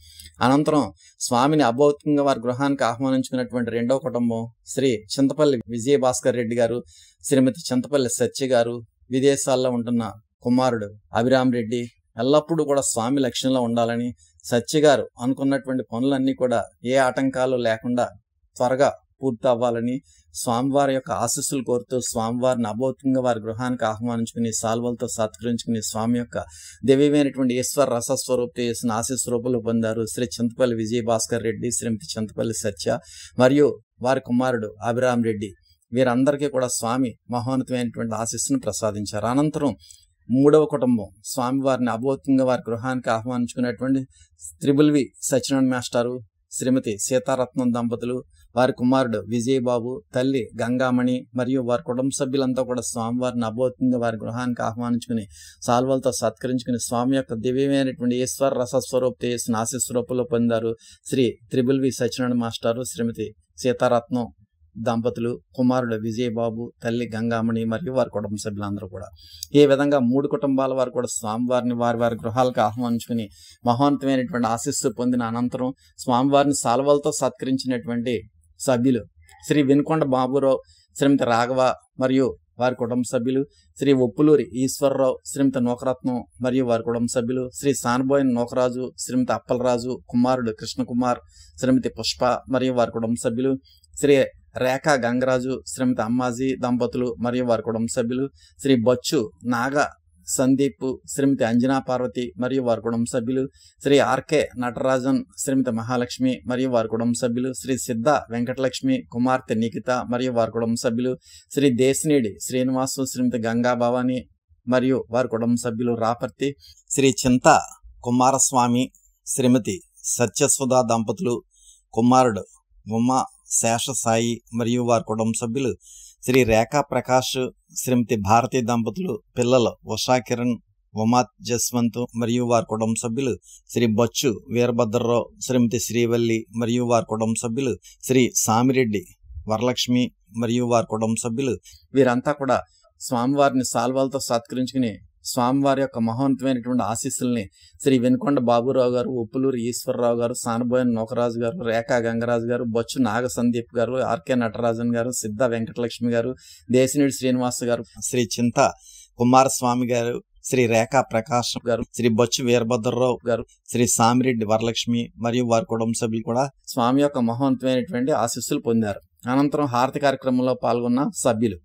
అనంతరం స్వామిని అభౌతికంగా వారి గృహానికి ఆహ్వానించుకున్నటువంటి రెండవ కుటుంబం శ్రీ చింతపల్లి విజయభాస్కర్ రెడ్డి గారు, శ్రీమతి చింతపల్లి సత్య గారు, విదేశాల్లో ఉంటున్న కుమారుడు అభిరామ్ రెడ్డి. ఎల్లప్పుడూ కూడా స్వామి లక్ష్యంలో ఉండాలని సత్య గారు అనుకున్నటువంటి పనులన్నీ కూడా ఏ ఆటంకాలు లేకుండా త్వరగా పూర్తి అవ్వాలని స్వామివారి యొక్క ఆశీస్సులు కోరుతూ స్వామివారిని అభౌతికంగా వారి గృహానికి ఆహ్వానించుకుని సాల్వలతో సత్కరించుకుని స్వామి యొక్క దివ్యమైనటువంటి ఈశ్వర రసస్వరూప చేసిన ఆశీస్వరూపంలో పొందారు శ్రీ చింతపల్లి విజయభాస్కర్ రెడ్డి, శ్రీమతి చింతపల్లి సత్య మరియు వారి కుమారుడు అభిరామ్ రెడ్డి. వీరందరికీ కూడా స్వామి మహోన్నతమైనటువంటి ఆశీస్సును ప్రసాదించారు. అనంతరం మూడవ కుటుంబం స్వామివారిని అభౌతికంగా వారి గృహానికి ఆహ్వానించుకున్నటువంటి త్రిబుల్వి సత్యనారాయణ మాస్టారు, శ్రీమతి సీతారత్నం దంపతులు, వారి కుమారుడు విజయబాబు, తల్లి గంగామణి మరియు వారి కుటుంబ సభ్యులంతా కూడా స్వామివారిని అభౌతికంగా వారి గృహానికి ఆహ్వానించుకుని సాల్వలతో సత్కరించుకుని స్వామి యొక్క దివ్యమైనటువంటి ఈశ్వర రసస్వరూప తేజస్సును ఆశీస్వరూపంలో పొందారు. శ్రీ త్రిబుల్వి సత్యనారాయణ మాస్టారు, శ్రీమతి సీతారత్నం దంపతులు, కుమారుడు విజయబాబు, తల్లి గంగామణి మరియు వారి కుటుంబ సభ్యులందరూ కూడా. ఈ విధంగా మూడు కుటుంబాల వారు కూడా స్వామివారిని వారి వారి గృహాలకు ఆహ్వానించుకుని మహోన్నతమైనటువంటి ఆశీస్సు పొందిన అనంతరం స్వామివారిని సాల్వలతో సత్కరించినటువంటి సభ్యులు శ్రీ వినుకొండ బాబురావు, శ్రీమతి రాఘవ మరియు వారి కుటుంబ సభ్యులు, శ్రీ ఒప్పులూరి ఈశ్వరరావు, శ్రీమతి నూకరత్నం మరియు వారి కుటుంబ సభ్యులు, శ్రీ సానబోయిన నూకరాజు, శ్రీమతి అప్పలరాజు, కుమారుడు కృష్ణకుమార్, శ్రీమతి పుష్ప మరియు వారి కుటుంబ సభ్యులు, శ్రీ రేఖా గంగరాజు, శ్రీమతి అమ్మాజీ దంపతులు మరియు వారి కుటుంబ సభ్యులు, శ్రీ బొచ్చు నాగ సందీప్, శ్రీమతి అంజనా పార్వతి మరియు వారి కుటుంబ సభ్యులు, శ్రీ ఆర్కే నటరాజన్, శ్రీమతి మహాలక్ష్మి మరియు వారి కుటుంబ సభ్యులు, శ్రీ సిద్ధ వెంకటలక్ష్మి కుమార్తె నిఖిత మరియు వారి కుటుంబ సభ్యులు, శ్రీ దేశినేడి శ్రీనివాసు, శ్రీమతి గంగా భవాని మరియు వారి కుటుంబ సభ్యులు రాపర్తి, శ్రీ చింత కుమారస్వామి, శ్రీమతి సత్యసుధా దంపతులు, కుమారుడు ఉమా శేషసాయి మరియు వారి కుటుంబ సభ్యులు, శ్రీ రేఖా ప్రకాష్, శ్రీమతి భారతి దంపతులు, పిల్లలు ఉషా కిరణ్, ఉమా జస్వంత్ మరియు వారి కుటుంబ సభ్యులు, శ్రీ బొచ్చు వీరభద్రరావు, శ్రీమతి శ్రీవల్లి మరియు వారి కుటుంబ సభ్యులు, శ్రీ సామిరెడ్డి వరలక్ష్మి మరియు వారి కుటుంబ సభ్యులు, వీరంతా కూడా స్వామివారిని సాల్వాలతో సత్కరించుకుని స్వామివారి యొక్క మహోన్నతమైనటువంటి ఆశీస్సుల్ని శ్రీ వెనుకొండ బాబురావు గారు, ఉప్పులూరు ఈశ్వరరావు గారు, సానబోయిన నోకరాజు గారు, రేఖా గంగరాజు గారు, బొచ్చు నాగ సందీప్ గారు, ఆర్కే నటరాజన్ గారు, సిద్ధ వెంకటలక్ష్మి గారు, దేశినేడి శ్రీనివాస్ గారు, శ్రీ చింత కుమారస్వామి గారు, శ్రీ రేఖా ప్రకాష్ గారు, శ్రీ బొచ్చు వీరభద్రరావు గారు, శ్రీ సామిరెడ్డి వరలక్ష్మి మరియు వారి కుటుంబ సభ్యులు కూడా స్వామి యొక్క మహోన్నతమైనటువంటి ఆశీస్సులు పొందారు. అనంతరం హారతి కార్యక్రమంలో పాల్గొన్న సభ్యులు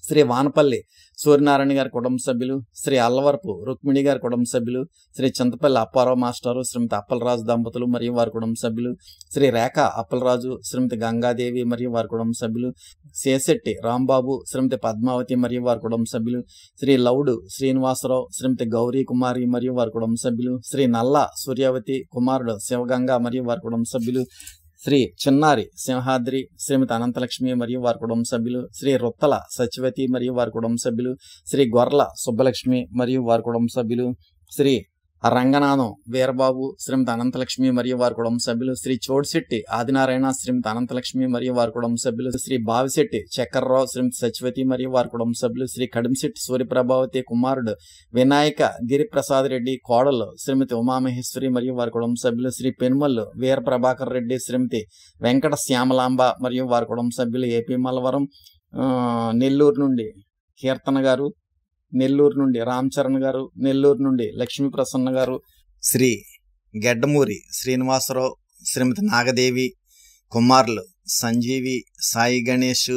శ్రీ వానపల్లి సూర్యనారాయణ గారి కుటుంబ సభ్యులు, శ్రీ అల్లవరపు రుక్మిణి గారి కుటుంబ సభ్యులు, శ్రీ చింతపల్లి అప్పారావు మాస్టారు, శ్రీమతి అప్పలరాజు దంపతులు మరియు వారి కుటుంబ సభ్యులు, శ్రీ రేఖా అప్పలరాజు, శ్రీమతి గంగాదేవి మరియు వారి కుటుంబ సభ్యులు, శేశెట్టి రాంబాబు, శ్రీమతి పద్మావతి మరియు వారి కుటుంబ సభ్యులు, శ్రీ లౌడు శ్రీనివాసరావు, శ్రీమతి గౌరీ కుమారి మరియు వారి కుటుంబ సభ్యులు, శ్రీ నల్ల సూర్యావతి కుమారుడు శివగంగా మరియు వారి కుటుంబ సభ్యులు, శ్రీ చిన్నారి సింహాద్రి, శ్రీమతి అనంతలక్ష్మి మరియు వారి కుటుంబ సభ్యులు, శ్రీ రుత్తల సచివతి మరియు వారి కుటుంబ సభ్యులు, శ్రీ గొర్ల సుబ్బలక్ష్మి మరియు వారి కుటుంబ సభ్యులు, శ్రీ రంగనాథం వీరబాబు, శ్రీమతి అనంతలక్ష్మి మరియు వారి కుటుంబ సభ్యులు, శ్రీ చోడిశెట్టి ఆదినారాయణ, శ్రీమతి అనంతలక్ష్మి మరియు వారి కుటుంబ సభ్యులు, శ్రీ బావిశెట్టి చక్కర్రావు, శ్రీమతి సచివతి మరియు వారి కుటుంబ సభ్యులు, శ్రీ కడిమిశెట్టి సూర్యప్రభావతి కుమారుడు వినాయక గిరిప్రసాద్ రెడ్డి, కోడలు శ్రీమతి ఉమామహేశ్వరి మరియు వారి కుటుంబ సభ్యులు, శ్రీ పెనుమల్లు వీర ప్రభాకర్ రెడ్డి, శ్రీమతి వెంకట శ్యామలాంబ మరియు వారి కుటుంబ సభ్యులు, ఏపీ మల్లవరం, నెల్లూరు నుండి కీర్తన గారు, నెల్లూరు నుండి రామ్ చరణ్ గారు, నెల్లూరు నుండి లక్ష్మీ ప్రసన్న గారు, శ్రీ గెడ్డమూరి శ్రీనివాసరావు, శ్రీమతి నాగదేవి, కుమారులు సంజీవి, సాయి గణేష్,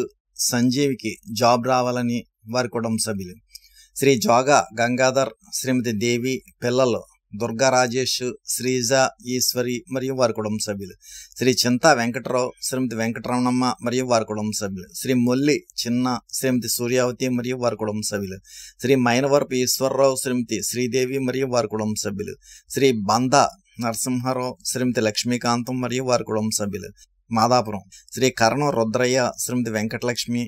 సంజీవికి జాబ్ రావాలని వారి కుటుంబ సభ్యులు, శ్రీ జోగా గంగాధర్, శ్రీమతి దేవి, పిల్లలు దుర్గా రాజేష్, శ్రీజ, ఈశ్వరి మరియు వారి కుటుంబ సభ్యులు, శ్రీ చింతా వెంకటరావు, శ్రీమతి వెంకటరమణమ్మ మరియు వారి కుటుంబ సభ్యులు, శ్రీ మొల్లి చిన్న, శ్రీమతి సూర్యావతి మరియు వారి కుటుంబ సభ్యులు, శ్రీ మైనవరపు ఈశ్వరరావు, శ్రీమతి శ్రీదేవి మరియు వారి కుటుంబ సభ్యులు, శ్రీ బంద నరసింహారావు, శ్రీమతి లక్ష్మీకాంతం మరియు వారి కుటుంబ సభ్యులు, మాదాపురం శ్రీ కరణం రుద్రయ్య, శ్రీమతి వెంకటలక్ష్మి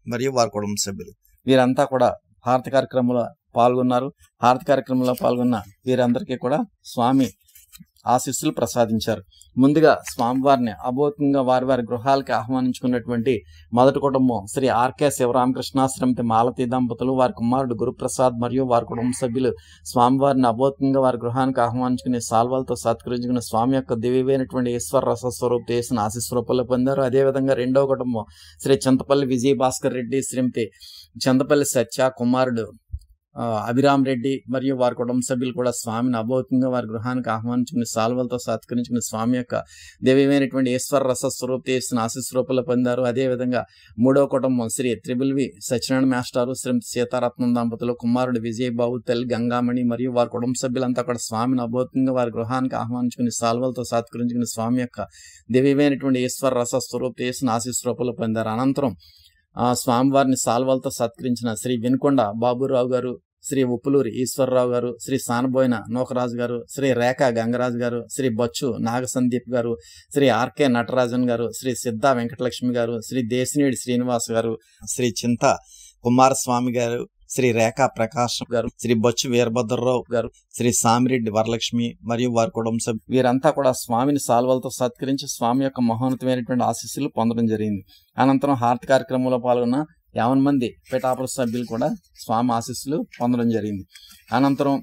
మరియు వారి కుటుంబ సభ్యులు, వీరంతా కూడా హారతి కార్యక్రమంలో పాల్గొన్నారు. హారతి కార్యక్రమంలో పాల్గొన్న వీరందరికీ కూడా స్వామి ఆశీస్సులు ప్రసాదించారు. ముందుగా స్వామివారిని అభౌతికంగా వారి వారి గృహాలకి ఆహ్వానించుకున్నటువంటి మొదటి కుటుంబం శ్రీ ఆర్కే శివరామకృష్ణ, శ్రీమతి మాలతి దంపతులు, వారి కుమారుడు గురుప్రసాద్ మరియు వారి కుటుంబ సభ్యులు స్వామివారిని అభౌతికంగా వారి గృహానికి ఆహ్వానించుకుని సాల్వాలతో సత్కరించుకుని స్వామి యొక్క దివ్యమైనటువంటి ఈశ్వర రస స్వరూప చేసిన ఆశీస్సులు పొందారు. అదేవిధంగా రెండవ కుటుంబం శ్రీ చింతపల్లి విజయభాస్కర్ రెడ్డి, శ్రీమతి చింతపల్లి సత్య, కుమారుడు అభిరామ్ రెడ్డి మరియు వారి కుటుంబ సభ్యులు కూడా స్వామిని అభౌతికంగా వారి గృహానికి ఆహ్వానించుకుని సాల్వలతో సత్కరించుకుని స్వామి యొక్క దివ్యమైనటువంటి ఈశ్వర రస స్వరూప చేసిన ఆశీస్సులు పొందారు. అదేవిధంగా మూడవ కుటుంబం శ్రీ త్రిబుల్వి సత్యనారాయణ మాస్టారు, శ్రీమతి సీతారత్నం దంపతులు, కుమారుడు విజయబాబు, తల్లి గంగామణి మరియు వారి కుటుంబ సభ్యులంతా కూడా స్వామిని అభౌతికంగా వారి గృహానికి ఆహ్వానించుకుని సాల్వలతో సత్కరించుకుని స్వామి యొక్క దివ్యమైనటువంటి ఈశ్వర రస స్వరూప చేసిన ఆశీస్సులు పొందారు. అనంతరం స్వామివారిని సాల్వాలతో సత్కరించిన శ్రీ వెనుకొండ బాబురావు గారు, శ్రీ ఉప్పులూరి ఈశ్వరరావు గారు, శ్రీ సానబోయిన నోకరాజు గారు, శ్రీ రేఖా గంగరాజు గారు, శ్రీ బొచ్చు నాగ సందీప్ గారు, శ్రీ ఆర్కే నటరాజన్ గారు, శ్రీ సిద్ధ వెంకటలక్ష్మి గారు, శ్రీ దేశినేడి శ్రీనివాస్ గారు, శ్రీ చింత కుమారస్వామి గారు, శ్రీ రేఖా ప్రకాష్ గారు, శ్రీ బొచ్చు వీరభద్రరావు గారు, శ్రీ సామిరెడ్డి వరలక్ష్మి మరియు వారి కుటుంబ సభ్యులు వీరంతా కూడా స్వామిని సాల్వలతో సత్కరించి స్వామి యొక్క మహోన్నతమైనటువంటి ఆశీస్సులు పొందడం జరిగింది. అనంతరం హారతి కార్యక్రమంలో పాల్గొన్న 50 మంది పిఠాపుర సభ్యులు కూడా స్వామి ఆశీస్సులు పొందడం జరిగింది. అనంతరం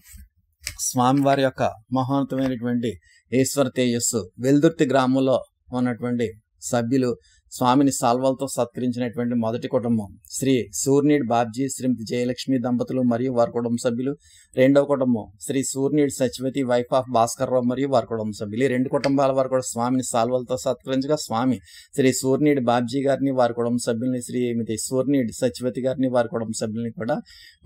స్వామివారి యొక్క మహోన్నతమైనటువంటి ఈశ్వర తేజస్సు వెల్దుర్తి గ్రామంలో ఉన్నటువంటి సభ్యులు స్వామిని సాల్వాలతో సత్కరించినటువంటి మొదటి కుటుంబం శ్రీ సూర్నీడ్ బాబ్జీ శ్రీమతి జయలక్ష్మి దంపతులు మరియు వారి కుటుంబ సభ్యులు. రెండవ కుటుంబం శ్రీ సూర్నీడ్ సత్యవతి వైఫ్ ఆఫ్ భాస్కర్ రావు మరియు వారి కుటుంబ సభ్యులు. ఈ రెండు కుటుంబాల వారు కూడా స్వామిని సాల్వాలతో సత్కరించగా స్వామి శ్రీ సూర్నీడ్ బాబ్జీ గారిని వారి కుటుంబ సభ్యుల్ని, శ్రీమతి సూర్నీడ్ సత్యవతి గారిని వారి కుటుంబ సభ్యుల్ని కూడా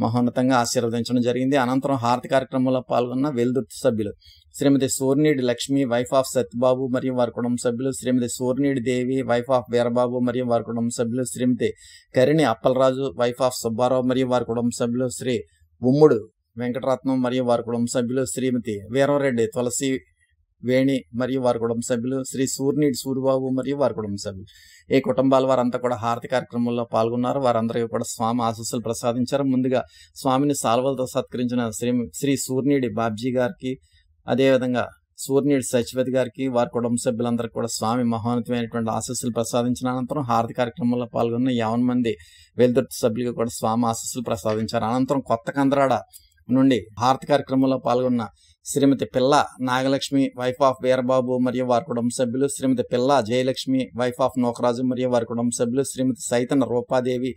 మహోన్నతంగా ఆశీర్వదించడం జరిగింది. అనంతరం హారతి కార్యక్రమంలో పాల్గొన్న వెల్దుర్తి సభ్యులు శ్రీమతి సూర్నీడ్ లక్ష్మి వైఫ్ ఆఫ్ సత్యబాబు మరియు వారి కుటుంబ సభ్యులు, శ్రీమతి సూర్నీడ్ దేవి వైఫ్ ఆఫ్ వీరబాబు మరియు వారి కుటుంబ సభ్యులు, శ్రీమతి కరిణి అప్పలరాజు వైఫ్ ఆఫ్ సుబ్బారావు మరియు వారి కుటుంబ సభ్యులు, శ్రీ ఉమ్ముడు వెంకటరత్నం మరియు వారి కుటుంబ సభ్యులు, శ్రీమతి వీరవరెడ్డి తులసి వేణి మరియు వారి కుటుంబ సభ్యులు, శ్రీ సూర్నీడ్ సూరిబాబు మరియు వారి కుటుంబ సభ్యులు. ఈ కుటుంబాల వారంతా కూడా హారతి కార్యక్రమంలో పాల్గొన్నారు. వారందరికీ కూడా స్వామి ఆశీస్సులు ప్రసాదించారు. ముందుగా స్వామిని సాల్వలతో సత్కరించిన శ్రీ సూర్నీడి బాబ్జీ గారికి, అదేవిధంగా సూర్నీడి సత్యవతి గారికి, వారి కుటుంబ సభ్యులందరికీ కూడా స్వామి మహోన్నతమైనటువంటి ఆశీస్సులు ప్రసాదించిన అనంతరం హారతి కార్యక్రమంలో పాల్గొన్న 50 మంది వెల్దుర్తి సభ్యులకు కూడా స్వామి ఆశీస్సులు ప్రసాదించారు. అనంతరం కొత్త కందరాడ నుండి హారతి కార్యక్రమంలో పాల్గొన్న శ్రీమతి పిల్ల నాగలక్ష్మి వైఫ్ ఆఫ్ వీరబాబు మరియు వారి కుటుంబ సభ్యులు, శ్రీమతి పిల్ల జయలక్ష్మి వైఫ్ ఆఫ్ నోకరాజు మరియు వారి కుటుంబ సభ్యులు, శ్రీమతి సైతన రూపాదేవి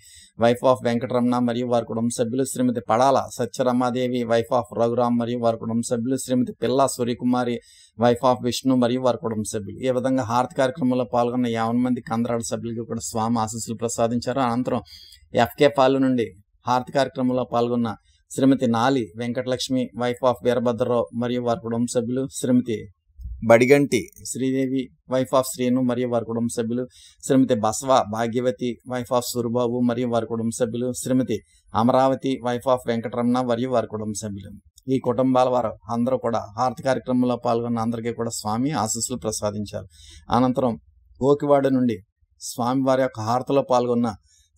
వైఫ్ ఆఫ్ వెంకటరమణ మరియు వారి కుటుంబ సభ్యులు, శ్రీమతి పడాల సత్యరమాదేవి వైఫ్ ఆఫ్ రఘురామ్ మరియు వారి కుటుంబ సభ్యులు, శ్రీమతి పిల్ల సూర్యకుమారి వైఫ్ ఆఫ్ విష్ణు మరియు వారి కుటుంబ సభ్యులు. ఈ విధంగా హారతి కార్యక్రమంలో పాల్గొన్న 50 మంది కందరాడ సభ్యులకు కూడా స్వామి ఆశీస్సులు ప్రసాదించారు. అనంతరం ఎఫ్కే పాలు నుండి హారతి కార్యక్రమంలో పాల్గొన్న శ్రీమతి నాలి వెంకటలక్ష్మి వైఫ్ ఆఫ్ వీరభద్రరావు మరియు వారి కుటుంబ సభ్యులు, శ్రీమతి బడిగంటి శ్రీదేవి వైఫ్ ఆఫ్ శ్రీను మరియు వారి కుటుంబ సభ్యులు, శ్రీమతి బసవ భాగ్యవతి వైఫ్ ఆఫ్ సూరిబాబు మరియు వారి కుటుంబ సభ్యులు, శ్రీమతి అమరావతి వైఫ్ ఆఫ్ వెంకటరమణ మరియు వారి కుటుంబ సభ్యులు. ఈ కుటుంబాల వారు అందరూ కూడా హారతి కార్యక్రమంలో పాల్గొన్న అందరికీ కూడా స్వామి ఆశీస్సులు ప్రసాదించారు. అనంతరం ఓకివాడ నుండి స్వామి వారి యొక్క హారతిలో పాల్గొన్న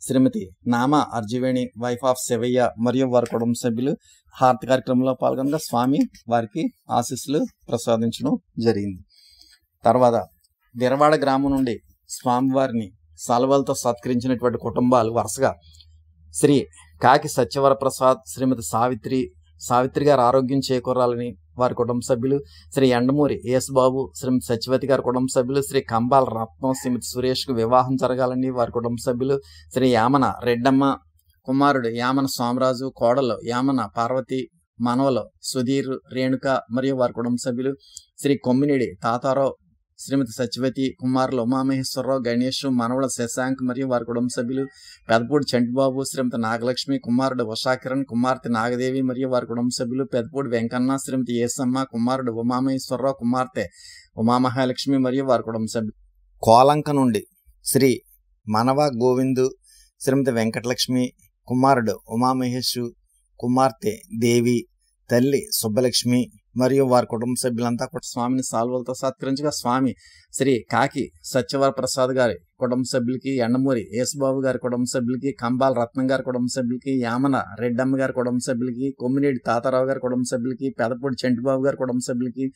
శ్రీమతి నామ అర్జువేణి వైఫ్ ఆఫ్ శివయ్య మరియు వారి కుటుంబ సభ్యులు హారతి కార్యక్రమంలో పాల్గొనగా స్వామి వారికి ఆశీస్సులు ప్రసాదించడం జరిగింది. తర్వాత విరవాడ గ్రామం నుండి స్వామివారిని సాల్వాలతో సత్కరించినటువంటి కుటుంబాలు వరుసగా శ్రీ కాకి సత్యవర ప్రసాద్, శ్రీమతి సావిత్రి గారు ఆరోగ్యం చేకూరాలని వారి కుటుంబ సభ్యులు, శ్రీ ఎండమూరి యేసుబాబు శ్రీమతి సత్యవతి గారి కుటుంబ సభ్యులు, శ్రీ కంబాల రత్నం శ్రీమతి సురేష్కు వివాహం జరగాలని వారి కుటుంబ సభ్యులు, శ్రీ యామన రెడ్డమ్మ కుమారుడు యామన సోమరాజు, కోడలు యామన పార్వతి, మనవలు సుధీర్ రేణుక మరియు వారి కుటుంబ సభ్యులు, శ్రీ కొమ్మినేడి తాతారావు శ్రీమతి సత్యవతి, కుమారులు ఉమామహేశ్వరరావు గణేష్, మనవడ శశాంక్ మరియు వారి కుటుంబ సభ్యులు, పెదపూడి చంటిబాబు శ్రీమతి నాగలక్ష్మి, కుమారుడు ఉషాకిరణ్, కుమార్తె నాగదేవి మరియు వారి కుటుంబ సభ్యులు, పెదపూడి వెంకన్న శ్రీమతి ఏసమ్మ, కుమారుడు ఉమామహేశ్వరరావు, కుమార్తె ఉమామహాలక్ష్మి మరియు వారి కుటుంబ సభ్యులు. కోలంక నుండి శ్రీ మనవ గోవిందు శ్రీమతి వెంకటలక్ష్మి, కుమారుడు ఉమామహేష్, కుమార్తె దేవి, తల్లి సుబ్బలక్ష్మి మరియు వారి కుటుంబ సభ్యులంతా కూడా స్వామిని సాల్వలతో సత్కరించగా స్వామి శ్రీ కాకి సత్యవర ప్రసాద్ గారి కుటుంబ సభ్యులకి, ఎండమూరి యేసుబాబు గారి కుటుంబ సభ్యులకి, కంబాల రత్నం గారి కుటుంబ సభ్యులకి, యామన రెడ్డమ్మ గారి కుటుంబ సభ్యులకి, కొమ్మినేడి తాతారావు గారి కుటుంబ సభ్యులకి, పెదపూడి చంటిబాబు గారి కుటుంబ సభ్యులకి,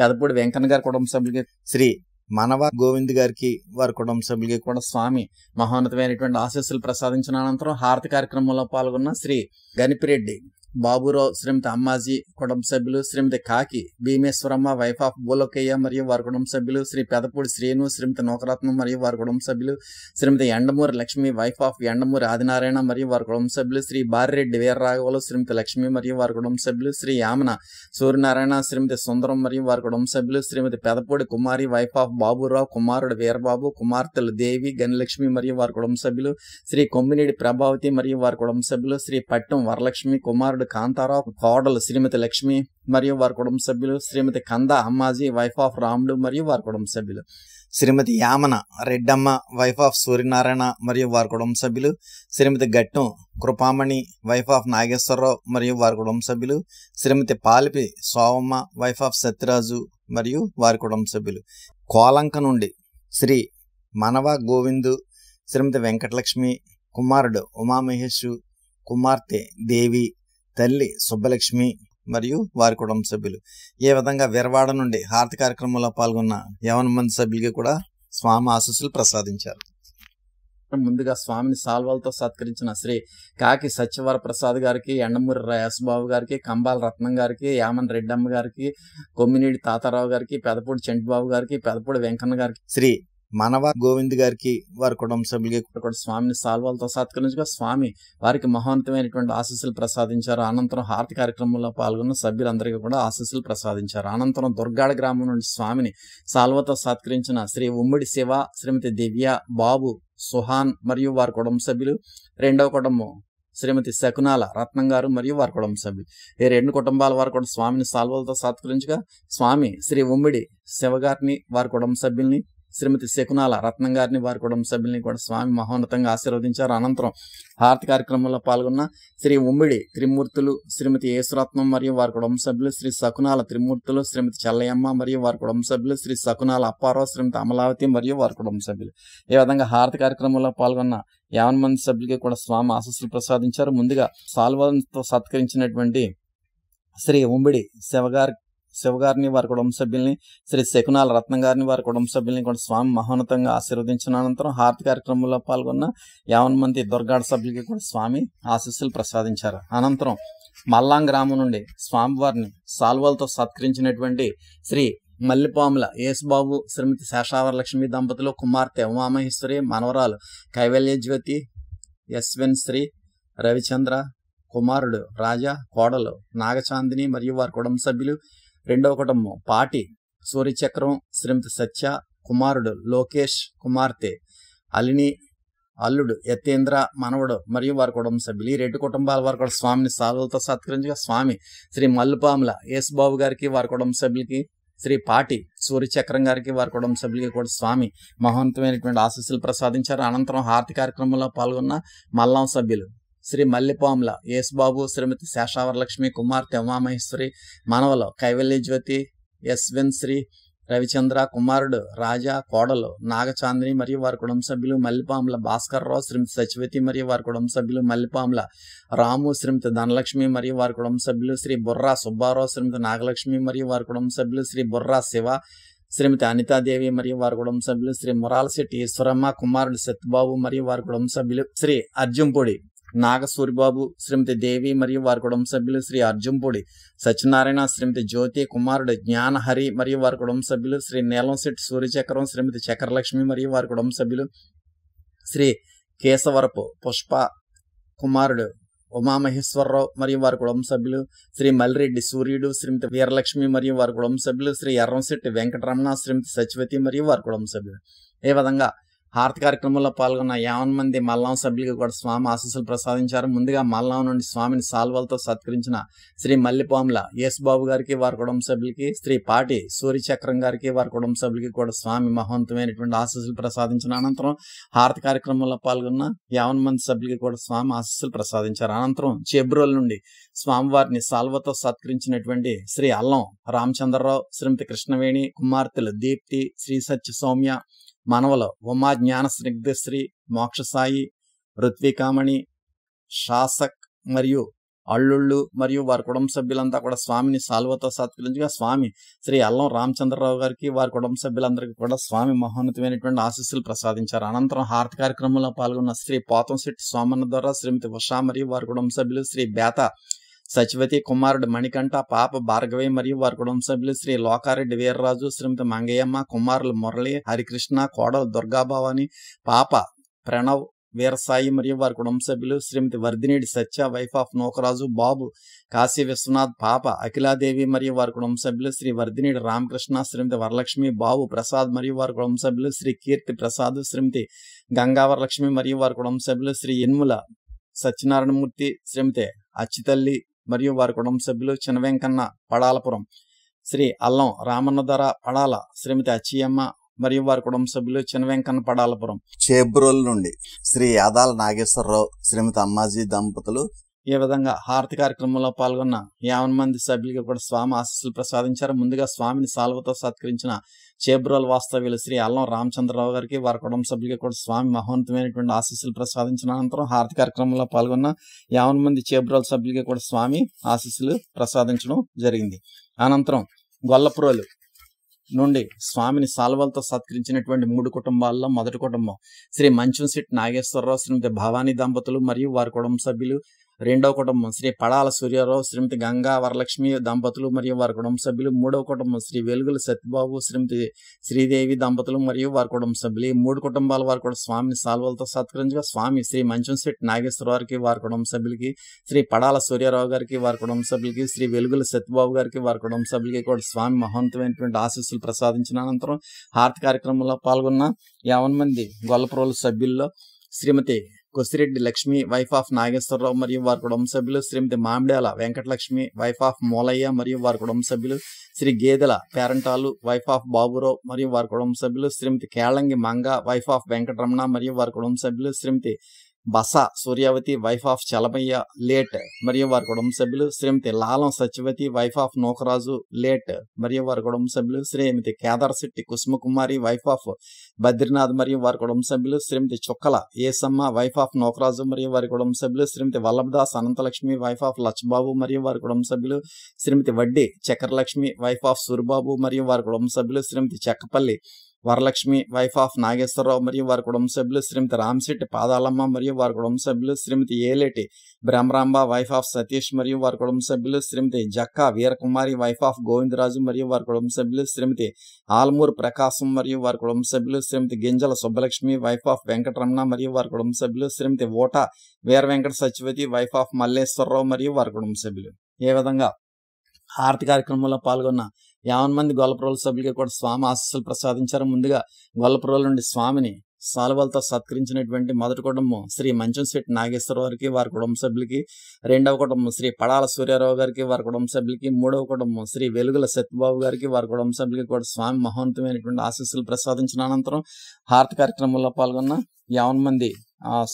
పెదపూడి వెంకన్న గారి కుటుంబ సభ్యులకి, శ్రీ మనవ గోవింద్ గారికి వారి కుటుంబ సభ్యులకి కూడా స్వామి మహోన్నతమైనటువంటి ఆశీస్సులు ప్రసాదించిన అనంతరం హారతి కార్యక్రమంలో పాల్గొన్న శ్రీ గణిపిరెడ్డి బాబురావు శ్రీమతి అమ్మాజీ కుటుంబ సభ్యులు, శ్రీమతి కాకి భీమేశ్వరమ్మ వైఫ్ ఆఫ్ బోలోకయ్య మరియు వారి కుటుంబ సభ్యులు, శ్రీ పెదపూడి శ్రీను శ్రీమతి నోకరత్నం మరియు వారి కుటుంబ సభ్యులు, శ్రీమతి ఎండమూరి లక్ష్మి వైఫ్ ఆఫ్ ఎండమూరి ఆదినారాయణ మరియు వారి కుటుంబ సభ్యులు, శ్రీ బారిరెడ్డి వీరరాఘవులు శ్రీమతి లక్ష్మి మరియు వారి కుటుంబ సభ్యులు, శ్రీ యామన సూర్యనారాయణ శ్రీమతి సుందరం మరియు వారి కుటుంబ సభ్యులు, శ్రీమతి పెదపూడి కుమారి వైఫ్ ఆఫ్ బాబురావు, కుమారుడు వీరబాబు, కుమార్తెలు దేవి గనిలక్ష్మి మరియు వారి కుటుంబ సభ్యులు, శ్రీ కొమ్మినేడి ప్రభావతి మరియు వారి కుటుంబ సభ్యులు, శ్రీ పట్టం వరలక్ష్మి, కుమారుడు కాంతారావు, కోడలు శ్రీమతి లక్ష్మి మరియు వారి కుటుంబ సభ్యులు, శ్రీమతి కంద అమ్మాజీ వైఫ్ ఆఫ్ రాముడు మరియు వారి కుటుంబ సభ్యులు, శ్రీమతి యామన రెడ్డమ్మ వైఫ్ ఆఫ్ సూర్యనారాయణ మరియు వారి కుటుంబ సభ్యులు, శ్రీమతి గట్టం కృపామణి వైఫ్ ఆఫ్ నాగేశ్వరరావు మరియు వారి కుటుంబ సభ్యులు, శ్రీమతి పాలిపి సోవమ్మ వైఫ్ ఆఫ్ సత్యరాజు మరియు వారి కుటుంబ సభ్యులు. కోలంక నుండి శ్రీ మనవ గోవిందు శ్రీమతి వెంకటలక్ష్మి, కుమారుడు ఉమామహేష్, కుమార్తె దేవి, తల్లి సుబ్బలక్ష్మి మరియు వారి కుటుంబ సభ్యులు. ఏ విధంగా విరవాడ నుండి హారతి కార్యక్రమంలో పాల్గొన్న 50 మంది సభ్యులకి కూడా స్వామి ఆశీస్సులు ప్రసాదించారు. ముందుగా స్వామిని సాల్వాలతో సత్కరించిన శ్రీ కాకి సత్యవర ప్రసాద్ గారికి, ఎండమూరి యేసుబాబు గారికి, కంబాల రత్నం గారికి, యామన్ రెడ్డమ్మ గారికి, కొమ్మినేడి తాతారావు గారికి, పెదపూడి చంటిబాబు గారికి, పెదపూడి వెంకన్న గారికి, శ్రీ మనవ గోవింద్ గారికి వారి కుటుంబ సభ్యులకి కూడా స్వామిని సాల్వాలతో సత్కరించగా స్వామి వారికి మహోన్నతమైనటువంటి ఆశీస్సులు ప్రసాదించారు. అనంతరం హారతి కార్యక్రమంలో పాల్గొన్న సభ్యులందరికీ కూడా ఆశీస్సులు ప్రసాదించారు. అనంతరం దుర్గాడ గ్రామం నుండి స్వామిని సాల్వతో సత్కరించిన శ్రీ ఉమ్మిడి శివ, శ్రీమతి దివ్య, బాబు, సుహాన్ మరియు వారి కుటుంబ సభ్యులు, రెండవ కుటుంబం శ్రీమతి శకునాల రత్నం గారు మరియు వారి కుటుంబ సభ్యులు, ఈ రెండు కుటుంబాల వారు కూడా స్వామిని సాల్వలతో సత్కరించగా స్వామి శ్రీ ఉమ్మిడి శివ గారిని, వారి కుటుంబ సభ్యుల్ని, శ్రీమతి శకునాల రత్నం గారిని, వారి కుటుంబ సభ్యుల్ని కూడా స్వామి మహోన్నతంగా ఆశీర్వదించారు. అనంతరం హారతి కార్యక్రమంలో పాల్గొన్న శ్రీ ఉమ్మిడి త్రిమూర్తులు, శ్రీమతి యేసురత్నం మరియు వారి కుటుంబ సభ్యులు, శ్రీ శకునాల త్రిమూర్తులు, శ్రీమతి చెల్లయ్యమ్మ మరియు వారి కుటుంబ సభ్యులు, శ్రీ శకునాల అప్పారావు, శ్రీమతి అమలావతి మరియు వారి కుటుంబ సభ్యులు, ఈ విధంగా హారతి కార్యక్రమంలో పాల్గొన్న 50 మంది సభ్యులకి కూడా స్వామి ఆశీస్సులు ప్రసాదించారు. ముందుగా సాల్వతో సత్కరించినటువంటి శ్రీ ఉమ్మిడి శివగారిని, వారి కుటుంబ సభ్యుల్ని, శ్రీ శకునాల రత్నం గారిని, వారి కుటుంబ సభ్యుల్ని కూడా స్వామి మహోన్నతంగా ఆశీర్వదించిన అనంతరం హారతి కార్యక్రమంలో పాల్గొన్న 50 మంది దుర్గాడ సభ్యులకి కూడా స్వామి ఆశీస్సులు ప్రసాదించారు. అనంతరం మల్లాం గ్రామం నుండి స్వామివారిని సాల్వలతో సత్కరించినటువంటి శ్రీ మల్లిపాముల యేసుబాబు, శ్రీమతి శేషావరలక్ష్మి దంపతులు, కుమార్తె ఉమామహేశ్వరి, మనవరాలు కైవల్య జ్యోతి, యశ్వన్ శ్రీ రవిచంద్ర, కుమారుడు రాజా, కోడలు నాగచాందిని మరియు వారి కుటుంబ సభ్యులు, రెండవ కుటుంబం పాటి సూర్యచక్రం, శ్రీమతి సత్య, కుమారుడు లోకేష్, కుమార్తె అలిని, అల్లుడు యతేంద్ర, మనవడు మరియు వారి కుటుంబ సభ్యులు, ఈ రెండు కుటుంబాల వారు కూడా స్వామిని సాల్వలతో సత్కరించగా స్వామి శ్రీ మల్లిపాముల యేసుబాబు గారికి, వారి కుటుంబ సభ్యులకి, శ్రీ పాటి సూర్యచక్రం గారికి, వారి కుటుంబ సభ్యులకి కూడా స్వామి మహోన్నతమైనటువంటి ఆశీస్సులు ప్రసాదించారు. అనంతరం హారతి కార్యక్రమంలో పాల్గొన్న మల్లాం సభ్యులు శ్రీ మల్లిపాముల యేసుబాబు, శ్రీమతి శేషావరలక్ష్మి, కుమార్తె ఉమామహేశ్వరి, మనవలు కైవల్య జ్యోతి, యశ్వన్ శ్రీ రవిచంద్ర, కుమారుడు రాజా, కోడలు నాగచాందిని మరియు వారి కుటుంబ సభ్యులు, మల్లిపాముల భాస్కర్రావు, శ్రీమతి సచివతి మరియు వారి కుటుంబ సభ్యులు, మల్లిపాముల రాము, శ్రీమతి ధనలక్ష్మి మరియు వారి కుటుంబ సభ్యులు, శ్రీ బుర్రా సుబ్బారావు, శ్రీమతి నాగలక్ష్మి మరియు వారి కుటుంబ సభ్యులు, శ్రీ బుర్రా శివ, శ్రీమతి అనితాదేవి మరియు వారి కుటుంబ సభ్యులు, శ్రీ మురాలశెట్టి ఈశ్వరమ్మ, కుమారుడు సత్యబాబు మరియు వారి కుటుంబ సభ్యులు, శ్రీ అర్జుంపొడి నాగసూరిబాబు, శ్రీమతి దేవి మరియు వారి కుటుంబ సభ్యులు, శ్రీ అర్జుంపొడి సత్యనారాయణ, శ్రీమతి జ్యోతి, కుమారుడు జ్ఞానహరి మరియు వారి కుటుంబ సభ్యులు, శ్రీ నీలంశెట్టి సూర్యచక్రం, శ్రీమతి చక్రలక్ష్మి మరియు వారి కుటుంబ సభ్యులు, శ్రీ కేశవరపు పుష్ప, కుమారుడు ఉమామహేశ్వరరావు మరియు వారి కుటుంబ సభ్యులు, శ్రీ మల్లిరెడ్డి సూర్యుడు, శ్రీమతి వీరలక్ష్మి మరియు వారి కుటుంబ సభ్యులు, శ్రీ ఎర్రంశెట్టి వెంకటరమణ, శ్రీమతి సచివతి మరియు వారి కుటుంబ సభ్యులు, ఈ విధంగా హారతి కార్యక్రమంలో పాల్గొన్న 50 మంది మల్లాం సభ్యులకి కూడా స్వామి ఆశీస్సులు ప్రసాదించారు. ముందుగా మల్లాం నుండి స్వామిని సాల్వలతో సత్కరించిన శ్రీ మల్లిపాముల యేసుబాబు గారికి, వారి కుటుంబ సభ్యులకి, శ్రీ పాటి సూర్యచక్రం గారికి, వారి కుటుంబ సభ్యులకి కూడా స్వామి మహోన్నతమైనటువంటి ఆశీస్సులు ప్రసాదించిన అనంతరం హారతి కార్యక్రమంలో పాల్గొన్న 50 మంది సభ్యులకి కూడా స్వామి ఆశీస్సులు ప్రసాదించారు. అనంతరం చేబ్రోల్ నుండి స్వామివారిని సాల్వతో సత్కరించినటువంటి శ్రీ అల్లం రామచంద్రరావు, శ్రీమతి కృష్ణవేణి, కుమార్తెలు దీప్తి, శ్రీ సత్య సౌమ్య, మనవలు ఉమా జ్ఞాన స్నిగ్ధశ్రీ, మోక్షసాయి, ఋత్వికామణి, శాసక్ మరియు అల్లుళ్ళు మరియు వారి కుటుంబ సభ్యులంతా కూడా స్వామిని సాల్వతో సత్కరించగా స్వామి శ్రీ అల్లం రామచంద్రరావు గారికి, వారి కుటుంబ సభ్యులందరికీ కూడా స్వామి మహోన్నతమైనటువంటి ఆశీస్సులు ప్రసాదించారు. అనంతరం హారతి కార్యక్రమంలో పాల్గొన్న శ్రీ పోతంశెట్టి సోమన్న ద్వారా, శ్రీమతి ఉషా మరియు వారి కుటుంబ సభ్యులు, శ్రీ బేత సచివతి, కుమారుడు మణికంఠ, పాప భార్గవి మరియు వారి కుటుంబ సభ్యులు, శ్రీ లోకారెడ్డి వీర్రాజు, శ్రీమతి మంగయ్యమ్మ, కుమారులు మురళి, హరికృష్ణ, కోడలు దుర్గాభవాని, పాప ప్రణవ్, వీరసాయి మరియు వారి కుటుంబ సభ్యులు, శ్రీమతి వర్ధినేడి సత్య, వైఫ్ ఆఫ్ నోకరాజు, బాబు కాశీ విశ్వనాథ్, పాప అఖిలాదేవి మరియు వారి కుటుంబ సభ్యులు, శ్రీ వర్ధినేడి రామకృష్ణ, శ్రీమతి వరలక్ష్మి, బాబు ప్రసాద్ మరియు వారి కుటుంబ సభ్యులు, శ్రీ కీర్తి ప్రసాద్, శ్రీమతి గంగావరలక్ష్మి మరియు వారి కుటుంబ సభ్యులు, శ్రీ ఇన్ముల సత్యనారాయణమూర్తి, శ్రీమతి అచ్చితల్లి మరియు వారి కుటుంబ సభ్యులు, చిన్న వెంకన్న పడాలపురం, శ్రీ అల్లం రామన్నధర పడాల, శ్రీమతి అచ్చియమ్మ మరియు వారి కుటుంబ సభ్యులు, చిన్న వెంకన్న పడాలపురం. చేబ్రోల్ నుండి శ్రీ ఆదాల నాగేశ్వరరావు, శ్రీమతి అమ్మాజీ దంపతులు. ఈ విధంగా హారతి కార్యక్రమంలో పాల్గొన్న 50 మంది సభ్యులకి కూడా స్వామి ఆశీస్సులు ప్రసాదించారు. ముందుగా స్వామిని సాల్వతో సత్కరించిన చేబ్రోల్ వాస్తవ్యులు శ్రీ అల్లం రామచంద్రరావు గారికి, వారి కుటుంబ సభ్యులకి కూడా స్వామి మహోన్నతమైనటువంటి ఆశీస్సులు ప్రసాదించిన అనంతరం హారతి కార్యక్రమంలో పాల్గొన్న 50 మంది చేబ్రోల్ సభ్యులకి కూడా స్వామి ఆశీస్సులు ప్రసాదించడం జరిగింది. అనంతరం గొల్లపురోలు నుండి స్వామిని సాల్వలతో సత్కరించినటువంటి 3 కుటుంబాల్లో మొదటి కుటుంబం శ్రీ మంచంశెట్టి నాగేశ్వరరావు, శ్రీమతి భవానీ దంపతులు మరియు వారి కుటుంబ సభ్యులు, రెండవ కుటుంబం శ్రీ పడాల సూర్యారావు శ్రీమతి గంగా వరలక్ష్మి దంపతులు మరియు వారి కుటుంబ సభ్యులు. మూడవ కుటుంబం శ్రీ వెలుగుల సత్యబాబు శ్రీమతి శ్రీదేవి దంపతులు మరియు వారి కుటుంబ సభ్యులు. ఈ 3 కుటుంబాల వారు కూడా స్వామిని సాల్వలతో సత్కరించగా స్వామి శ్రీ మంచంశెట్టి నాగేశ్వర వారికి వారి కుటుంబ సభ్యులకి, శ్రీ పడాల సూర్యారావు గారికి వారి కుటుంబ సభ్యులకి, శ్రీ వెలుగుల సత్యబాబు గారికి వారి కుటుంబ సభ్యులకి కూడా స్వామి మహోన్నతమైనటువంటి ఆశీస్సులు ప్రసాదించిన అనంతరం హారతి కార్యక్రమంలో పాల్గొన్న 50 మంది గొల్లప్రోలు సభ్యుల్లో శ్రీమతి కొసిరెడ్డి లక్ష్మి వైఫ్ ఆఫ్ నాగేశ్వరరావు మరియు వారి కుటుంబ సభ్యులు, శ్రీమతి మామిడాల వెంకటలక్ష్మి వైఫ్ ఆఫ్ మూలయ్య మరియు వారి కుటుంబ సభ్యులు, శ్రీ గేదెల పేరంటాలు వైఫ్ ఆఫ్ బాబురావు మరియు వారి కుటుంబ సభ్యులు, శ్రీమతి కేళంగి మంగ వైఫ్ ఆఫ్ వెంకటరమణ మరియు వారి కుటుంబ సభ్యులు, Shrimati Basa Suryavathi wife of Chalamayya late మరియు వారి కుటుంబ సభ్యులు, Shrimati Lalam Satyavathi wife of Nokaraju late మరియు వారి కుటుంబ సభ్యులు, శ్రీమతి కేదారశెట్టి కుసుమకుమారి వైఫ్ ఆఫ్ బద్రీనాథ్ మరియు వారి కుటుంబ సభ్యులు, శ్రీమతి చుక్కల ఏసమ్మ వైఫ్ ఆఫ్ నోకరాజు మరియు వారి కుటుంబ సభ్యులు, శ్రీమతి వల్లభదాస్ అనంతలక్ష్మి వైఫ్ ఆఫ్ లచ్చబాబు మరియు వారి కుటుంబ సభ్యులు, శ్రీమతి వడ్డీ చక్రలక్ష్మి వైఫ్ ఆఫ్ సూరిబాబు మరియు వారి కుటుంబ సభ్యులు, శ్రీమతి చెక్కపల్లి వరలక్ష్మి వైఫ్ ఆఫ్ నాగేశ్వరరావు మరియు వారి కుటుంబ సభ్యులు, శ్రీమతి రామశెట్టి పాదాలమ్మ మరియు వారి కుటుంబ సభ్యులు, శ్రీమతి ఏలేటి బ్రహ్మరాంబ వైఫ్ ఆఫ్ సతీష్ మరియు వారి కుటుంబ సభ్యులు, శ్రీమతి జక్కా వీరకుమారి వైఫ్ ఆఫ్ గోవిందరాజు మరియు వారి కుటుంబ సభ్యులు, శ్రీమతి ఆల్మూరు ప్రకాశం మరియు వారి కుటుంబ సభ్యులు, శ్రీమతి గింజల సుబ్బలక్ష్మి వైఫ్ ఆఫ్ వెంకటరమణ మరియు వారి కుటుంబ సభ్యులు, శ్రీమతి ఓట వీర వెంకట సత్యవతి వైఫ్ ఆఫ్ మల్లేశ్వరరావు మరియు వారి కుటుంబ సభ్యులు. ఏ విధంగా హారతి కార్యక్రమంలో పాల్గొన్న 50 మంది గొల్లప్రోల సభ్యులకి కూడా స్వామి ఆశీస్సులు ప్రసాదించారు. ముందుగా గొల్లప్రోల నుండి స్వామిని సాల్వలతో సత్కరించినటువంటి మొదటి కుటుంబం శ్రీ మంచంశెట్టి నాగేశ్వర వారికి వారి కుటుంబ సభ్యులకి, రెండవ కుటుంబం శ్రీ పడాల సూర్యారావు గారికి వారి కుటుంబ సభ్యులకి, మూడవ కుటుంబం శ్రీ వెలుగుల సత్యబాబు గారికి వారి కుటుంబ సభ్యులకి కూడా స్వామి మహోన్నతమైనటువంటి ఆశీస్సులు ప్రసాదించిన అనంతరం హారతి కార్యక్రమంలో పాల్గొన్న 50 మంది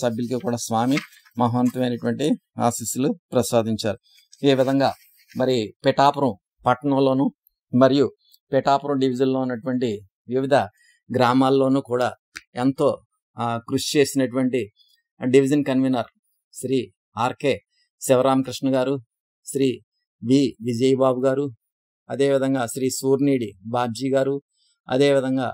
సభ్యులకి కూడా స్వామి మహోన్నతమైనటువంటి ఆశీస్సులు ప్రసాదించారు. ఈ విధంగా మరి పిఠాపురం పట్టణంలోను మరియు పిఠాపురం డివిజన్లో ఉన్నటువంటి వివిధ గ్రామాల్లోనూ కూడా ఎంతో కృషి చేసినటువంటి division convener Shri RK Sivaramakrishna గారు, శ్రీ వి విజయబాబు గారు, అదేవిధంగా శ్రీ సూర్నీడి బాబ్జీ గారు, అదేవిధంగా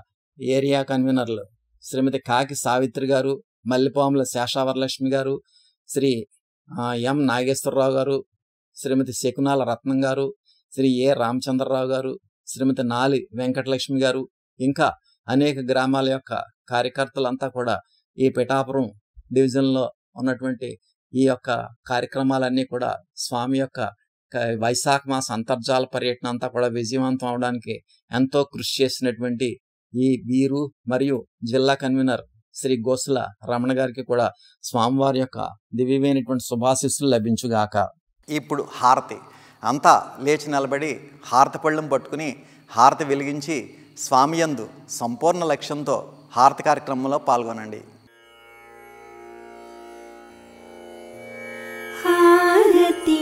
ఏరియా కన్వీనర్లు శ్రీమతి కాకి సావిత్రి గారు, మల్లిపాముల శేషావరలక్ష్మి గారు, శ్రీ ఎం నాగేశ్వరరావు గారు, శ్రీమతి శకునాల రత్నం గారు, శ్రీ ఏ రామచంద్రరావు గారు, శ్రీమతి నాలి వెంకటలక్ష్మి గారు, ఇంకా అనేక గ్రామాల యొక్క కార్యకర్తలంతా కూడా ఈ పిఠాపురం డివిజన్లో ఉన్నటువంటి ఈ యొక్క కార్యక్రమాలన్నీ కూడా స్వామి యొక్క వైశాఖ మాస అంతర్జాల పర్యటన అంతా కూడా విజయవంతం అవడానికి ఎంతో కృషి చేసినటువంటి ఈ వీరు మరియు జిల్లా కన్వీనర్ శ్రీ గోసుల రమణ గారికి కూడా స్వామివారి యొక్క దివ్యమైనటువంటి శుభాశీస్సులు లభించుగాక. ఇప్పుడు హారతి అంతా లేచి నిలబడి హారతి పళ్ళెం పట్టుకుని హారతి వెలిగించి స్వామి యందు సంపూర్ణ లక్ష్యంతో హారతి కార్యక్రమంలో పాల్గొనండి. హారతి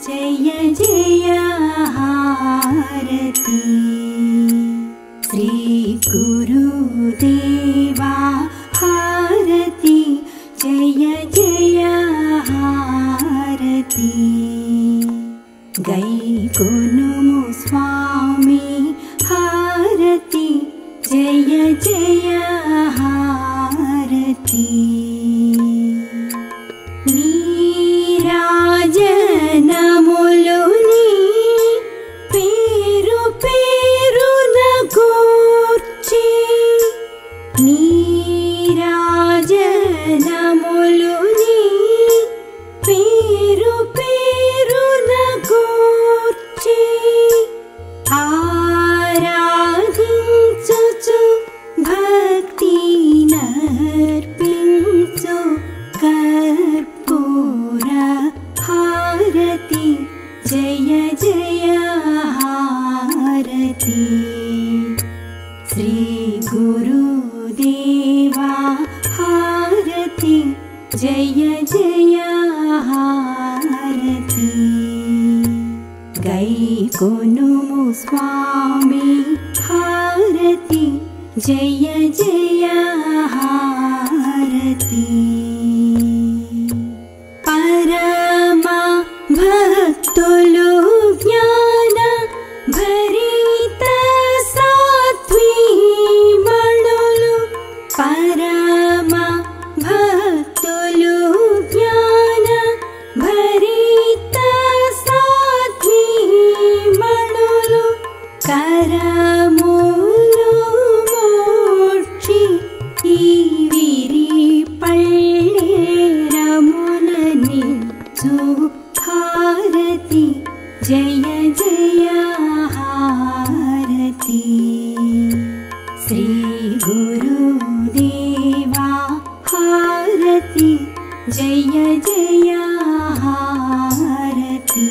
జయ జయ హారతి శ్రీ గురుదేవా హారతి జయ జయ హారతి గైకొనుము స్వామి హారతి జయ జయ హారతి నీరాజనములుని పేరు పేరున గూర్చి నీరాజనములుని పేరు పేరున గూర్చి ఆరాధించుచు భక్తి నర్పించు కర్పూర హారతి జయ జయ హారతి శ్రీ గురుదేవా హారతి జయ జయ హారతి గైకొనుము స్వామి హారతి జయ జయ హారతి పరమ భక్తులు జ్ఞాన భరిత సాత్వీమణులు పరమ భక్తులు జ్ఞాన భరిత जय जय हारती श्री गुरुदेवा हारती जय जय हारती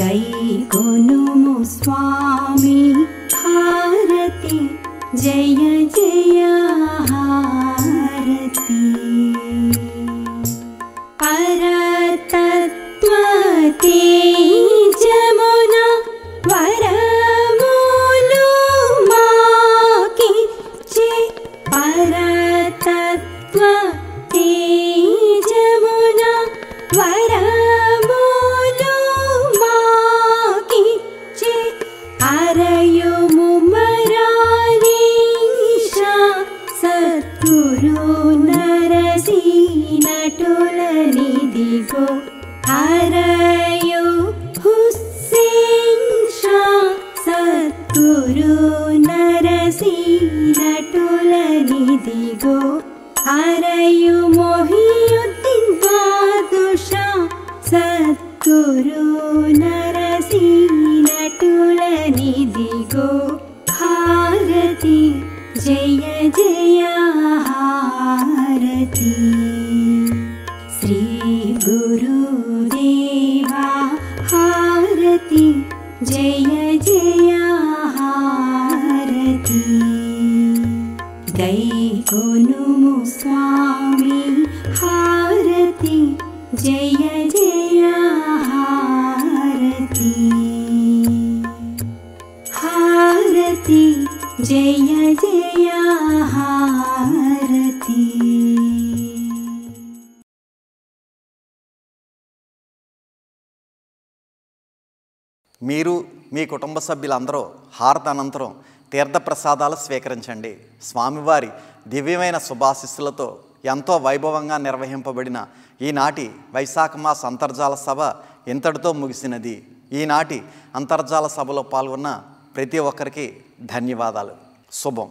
गै कोनुमु स्वामी हारती जय जय हारती परतत्त्वते जमुना वरमूलो माकिचे परतत्त्वते जमुना वरमूलो माकिचे अरयुमु मरालीशा सद्गुरु नरसी नटुलनिदिगो अरयु हुस्सेन शा सद्गुरु नरसी नटुलनिदिगो अरयु मोहियुद्दीन बादुषा सद्गुरु नरसी नटुलनिदिगो हारती जय जय हारती श्री गुरुदेवा हारती जय जय हारती गै कोनुमु स्वामी हारती जय जय हारती हारती जय जय हारती। మీరు మీ కుటుంబ సభ్యులందరూ హారతి అనంతరం తీర్థప్రసాదాలు స్వీకరించండి. స్వామివారి దివ్యమైన శుభాశిస్సులతో ఎంతో వైభవంగా నిర్వహింపబడిన ఈనాటి వైశాఖ మాస అంతర్జాల సభ ఇంతటితో ముగిసినది. ఈనాటి అంతర్జాల సభలో పాల్గొన్న ప్రతి ఒక్కరికి ధన్యవాదాలు. శుభం.